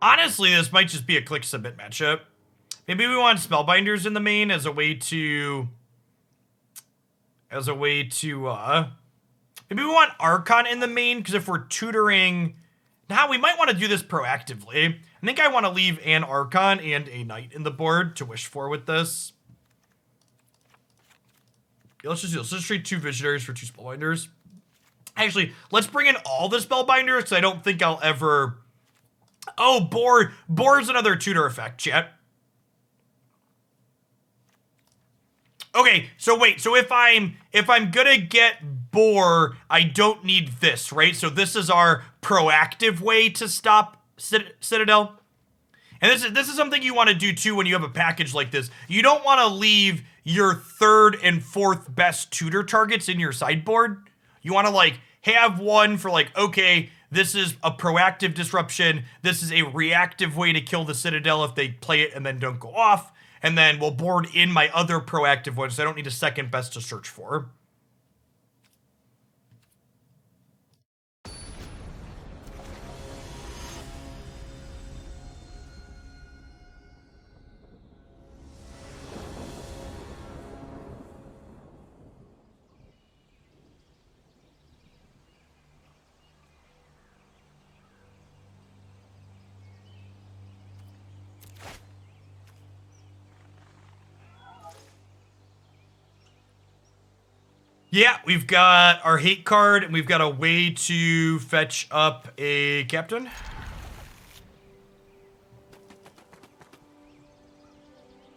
Honestly, this might just be a click submit matchup. Maybe we want Spellbinders in the main as a way to... maybe we want Archon in the main, because if we're tutoring... Now, we might want to do this proactively. I think I want to leave an Archon and a Knight in the board to wish for with this. Yeah, let's just trade 2 Visionaries for 2 Spellbinders. Actually, let's bring in all the Spellbinders, because I don't think I'll ever... Oh, Boar's another tutor effect, chat. Okay, so wait, so if I'm gonna get Boar, I don't need this, right? So this is our proactive way to stop Citadel. And this is something you want to do too when you have a package like this. You don't want to leave your 3rd and 4th best tutor targets in your sideboard. You want to like have one for like, okay, this is a proactive disruption. This is a reactive way to kill the Citadel if they play it and then don't go off. And then we'll board in my other proactive ones, so I don't need a 2nd best to search for. Yeah, we've got our hate card, and we've got a way to fetch up a captain. I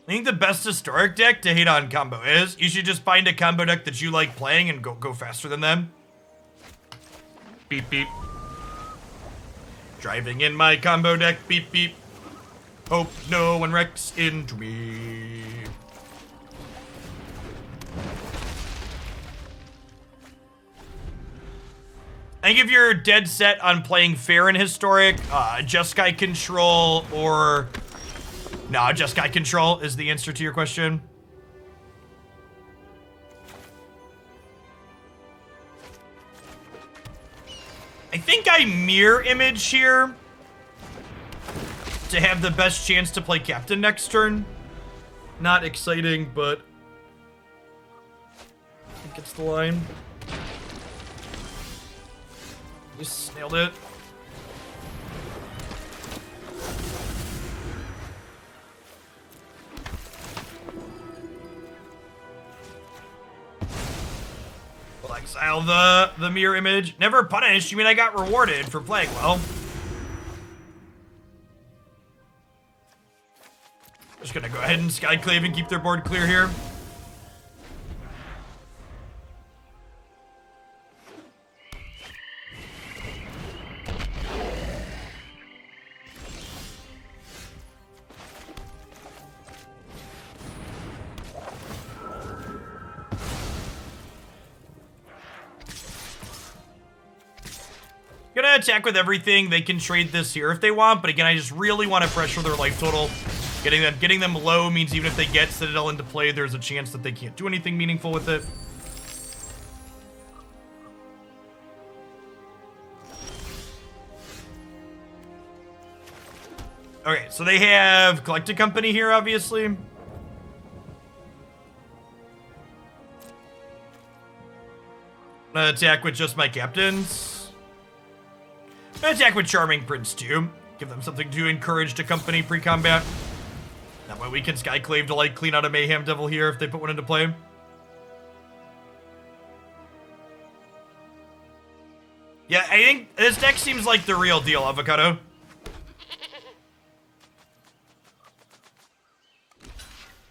think the best historic deck to hate on combo is, you should just find a combo deck that you like playing and go faster than them. Beep, beep. Driving in my combo deck, beep, beep. Hope no one wrecks into me. I think if you're dead set on playing fair and historic, Jeskai Control or... No, Jeskai Control is the answer to your question. I think I mirror image here to have the best chance to play Captain next turn. Not exciting, but I think it's the line. Just nailed it. We'll exile the mirror image. Never punished. You mean I got rewarded for playing well? Just gonna go ahead and Skyclave and keep their board clear here. Gonna attack with everything. They can trade this here if they want, but again, I just really want to pressure their life total. Getting them low means even if they get Citadel into play, there's a chance that they can't do anything meaningful with it. Okay, so they have Collected Company here, obviously. Attack with just my captains. Attack with Charming Prince too. Give them something to encourage to company pre-combat. That way we can Skyclave to like clean out a Mayhem Devil here if they put one into play. Yeah, I think this deck seems like the real deal, Avocado.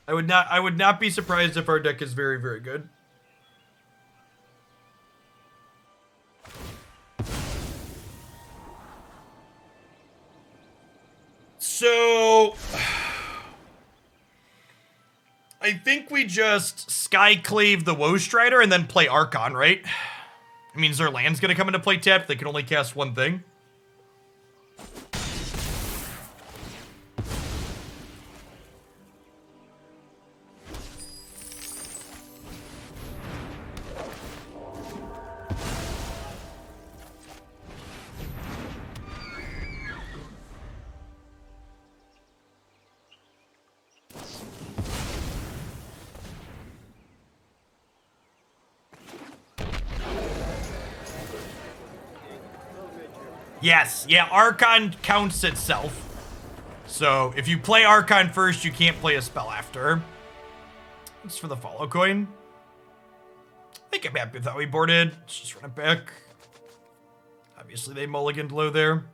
I would not be surprised if our deck is very, very good. So, I think we just Skyclave the Woe Strider and then play Archon, right? It means their land's gonna come into play tapped. They can only cast one thing. Yes, yeah, Archon counts itself. So, if you play Archon first, you can't play a spell after. Thanks for the follow coin. I think I'm happy with how we boarded. Let's just run it back. Obviously, they mulliganed low there.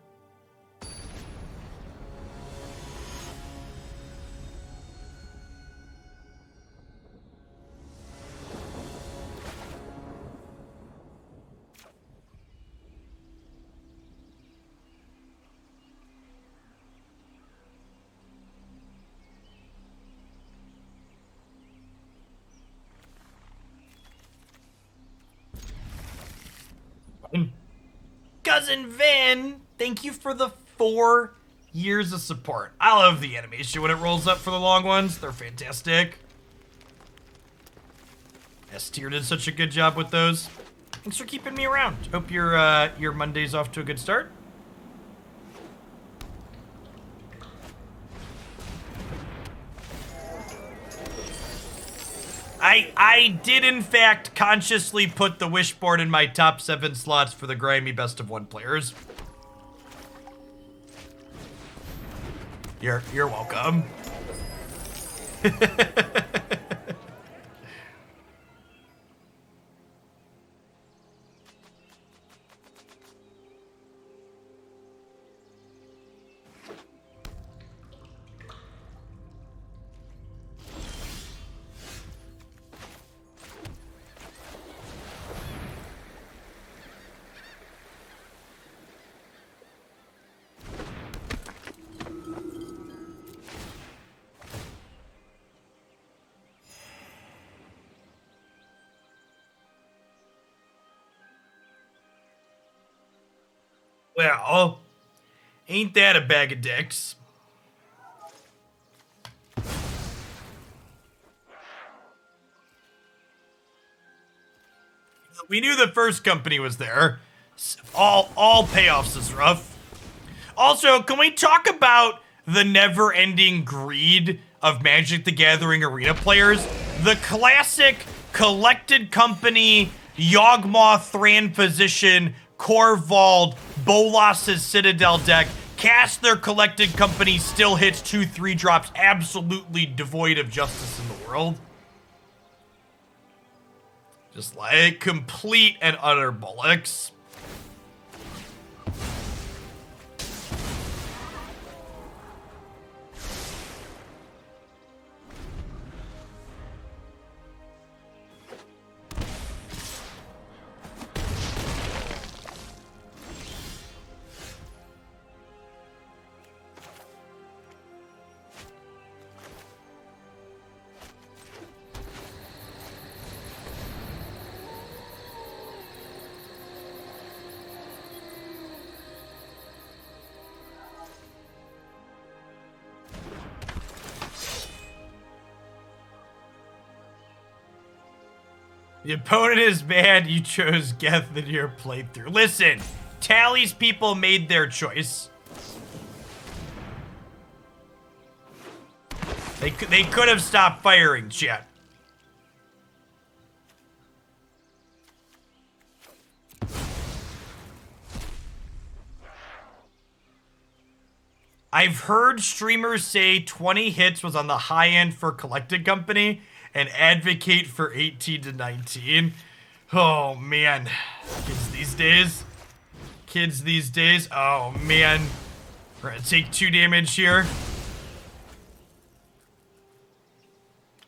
Cousin Van, thank you for the 4 years of support. I love the animation when it rolls up for the long ones. They're fantastic. S-tier did such a good job with those. Thanks for keeping me around. Hope your Monday's off to a good start. I did, in fact, consciously put the Wishboard in my top 7 slots for the grimy best of 1 players. You're welcome. Well, ain't that a bag of dicks? We knew the first company was there. All payoffs is rough. Also, can we talk about the never-ending greed of Magic the Gathering Arena players? The classic Collected Company, Yawgmoth, Thran Physician, Corvald, Bolas's Citadel deck, cast their Collected Company, still hits 2/3 drops, absolutely devoid of justice in the world. Just like complete and utter bollocks. The opponent is mad you chose Geth in your playthrough. Listen, Tally's people made their choice. They could have stopped firing, chat. I've heard streamers say 20 hits was on the high end for Collected Company and advocate for 18 to 19. Oh, man. Kids these days. Kids these days. Oh, man. We're gonna take 2 damage here.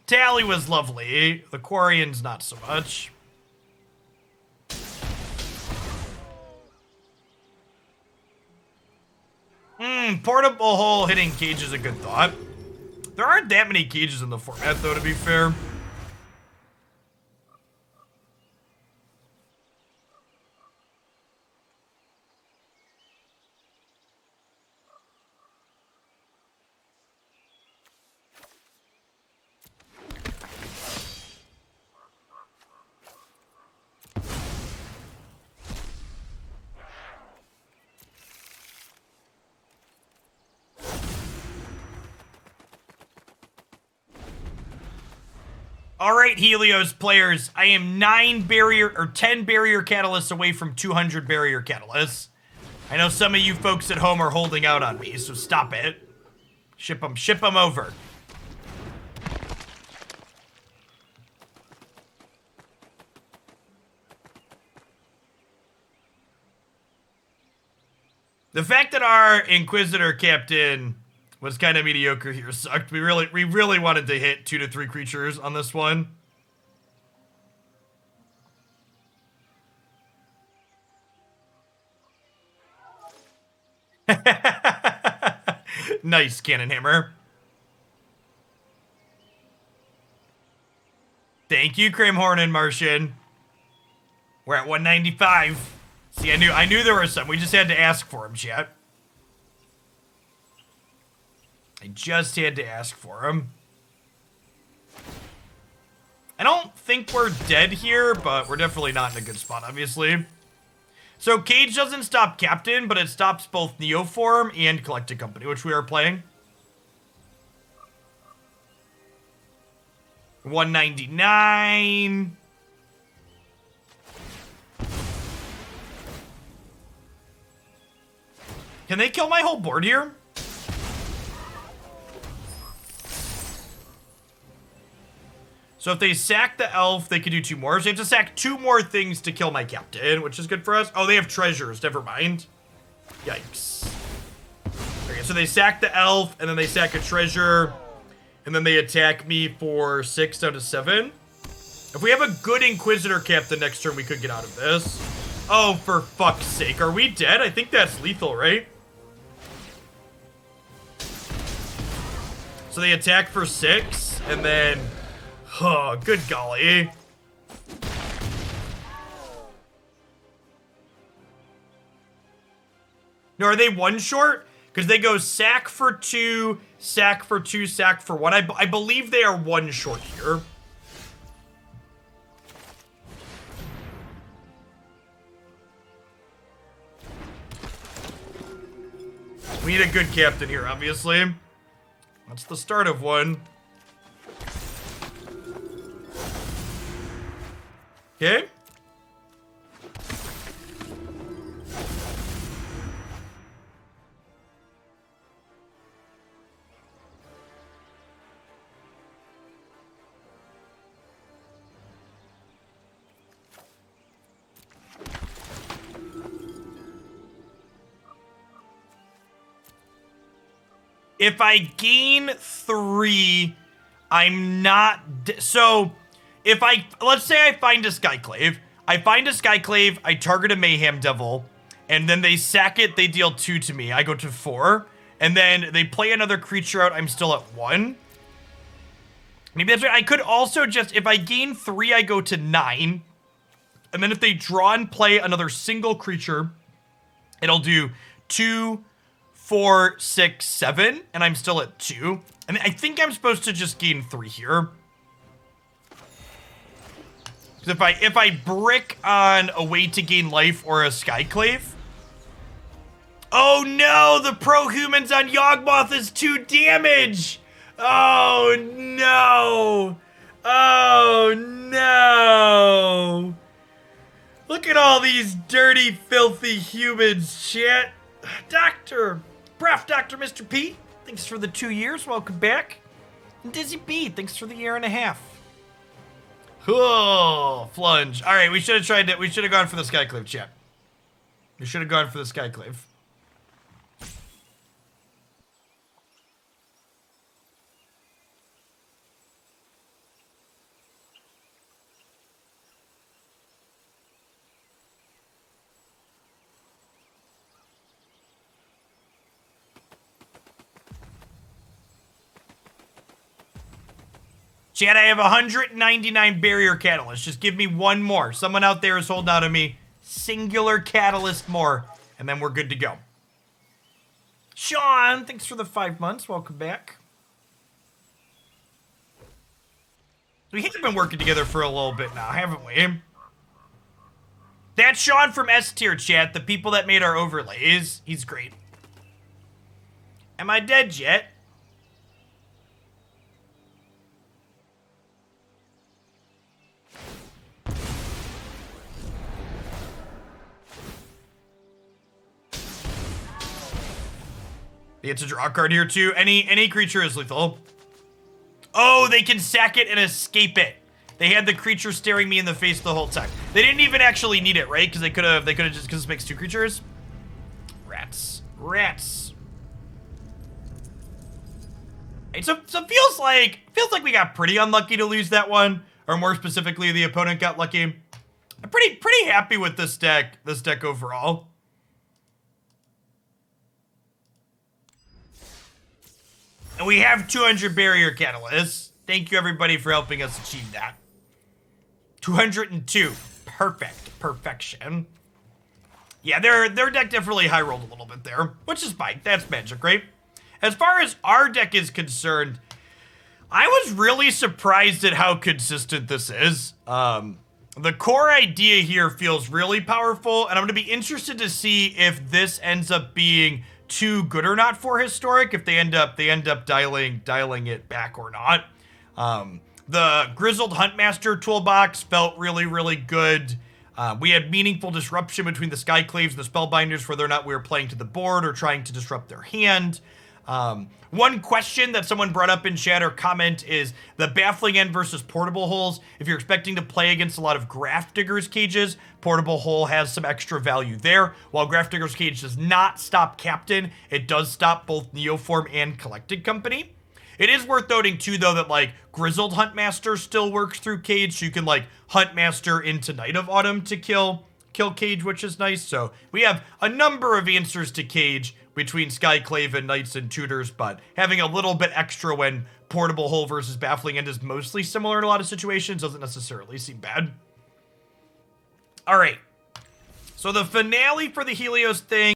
Tally was lovely. The Quarian's not so much. Portable hole hitting cage is a good thought. There aren't that many cages in the format, though, to be fair. All right, Helios players, I am 10 barrier catalysts away from 200 barrier catalysts. I know some of you folks at home are holding out on me, so stop it. Ship them over. The fact that our Inquisitor Captain was kind of mediocre here sucked. We really wanted to hit 2 to 3 creatures on this one. Nice, Cannon Hammer. Thank you, Crimhorn and Martian. We're at 195. See, I knew there were some. We just had to ask for them, chat. I just had to ask for him. I don't think we're dead here, but we're definitely not in a good spot, obviously. So Cage doesn't stop Captain, but it stops both Neoform and Collected Company, which we are playing. 199. Can they kill my whole board here? So if they sack the elf, they can do 2 more. So they have to sack 2 more things to kill my captain, which is good for us. Oh, they have treasures. Never mind. Yikes. Okay, so they sack the elf, and then they sack a treasure, and then they attack me for 6 down to 7. If we have a good Inquisitor Captain next turn, we could get out of this. Oh, for fuck's sake. Are we dead? I think that's lethal, right? So they attack for 6, and then... Oh, good golly. No, are they 1 short? Because they go sack for 2, sack for 2, sack for 1. I believe they are 1 short here. We need a good captain here, obviously. That's the start of one. Okay. If I gain 3, I'm not... So... If let's say I find a Skyclave, I target a Mayhem Devil, and then they sack it, they deal 2 to me, I go to 4, and then they play another creature out, I'm still at 1. Maybe that's right, I could also just, if I gain 3, I go to 9, and then if they draw and play another single creature, it'll do 2, 4, 6, 7, and I'm still at 2. And I think I'm supposed to just gain 3 here. If I brick on a way to gain life or a Skyclave. Oh no, the pro-humans on Yawgmoth is 2 damage. Oh no. Oh no. Look at all these dirty, filthy humans, chat. Dr. Mr. P, thanks for the 2 years, welcome back. And Dizzy B, thanks for the 1.5 years. Oh, flunge. All right, we should have tried it. We should have gone for the Skyclave, chat. We should have gone for the Skyclave. Chat, I have 199 barrier catalysts. Just give me 1 more. Someone out there is holding out on me. Singular catalyst more, and then we're good to go. Sean, thanks for the 5 months. Welcome back. We have been working together for a little bit now, haven't we? That's Sean from S tier, chat. The people that made our overlays. He's great. Am I dead yet? It's a draw card here too. Any creature is lethal. Oh, they can sack it and escape it. They had the creature staring me in the face the whole time. They didn't even actually need it, right? Because they could have just, because it makes 2 creatures. Rats. So it feels like we got pretty unlucky to lose that one, or more specifically, the opponent got lucky. I'm pretty happy with this deck overall. And we have 200 barrier catalysts. Thank you everybody for helping us achieve that. 202. Perfection. Yeah, their deck definitely high rolled a little bit there, which is fine. That's magic, right? As far as our deck is concerned, I was really surprised at how consistent this is. The core idea here feels really powerful, and I'm going to be interested to see if this ends up being too good or not for historic, if they end up dialing it back or not. The Grizzled Huntmaster toolbox felt really good. We had meaningful disruption between the Skyclaves and the Spellbinders, whether or not we were playing to the board or trying to disrupt their hand. One question that someone brought up in chat or comment is the Baffling End versus Portable Holes. If you're expecting to play against a lot of Grafdigger's cages, Portable Hole has some extra value there. While Grafdigger's cage does not stop Captain, it does stop both Neoform and Collected Company. It is worth noting too, though, that like Grizzled Huntmaster still works through cage, so you can like Huntmaster into Night of Autumn to kill cage, which is nice. So we have a number of answers to cage between Skyclave and Knights and Tutors, but having a little bit extra when Portable Hole versus Baffling End is mostly similar in a lot of situations doesn't necessarily seem bad. All right, so the finale for the Helios thing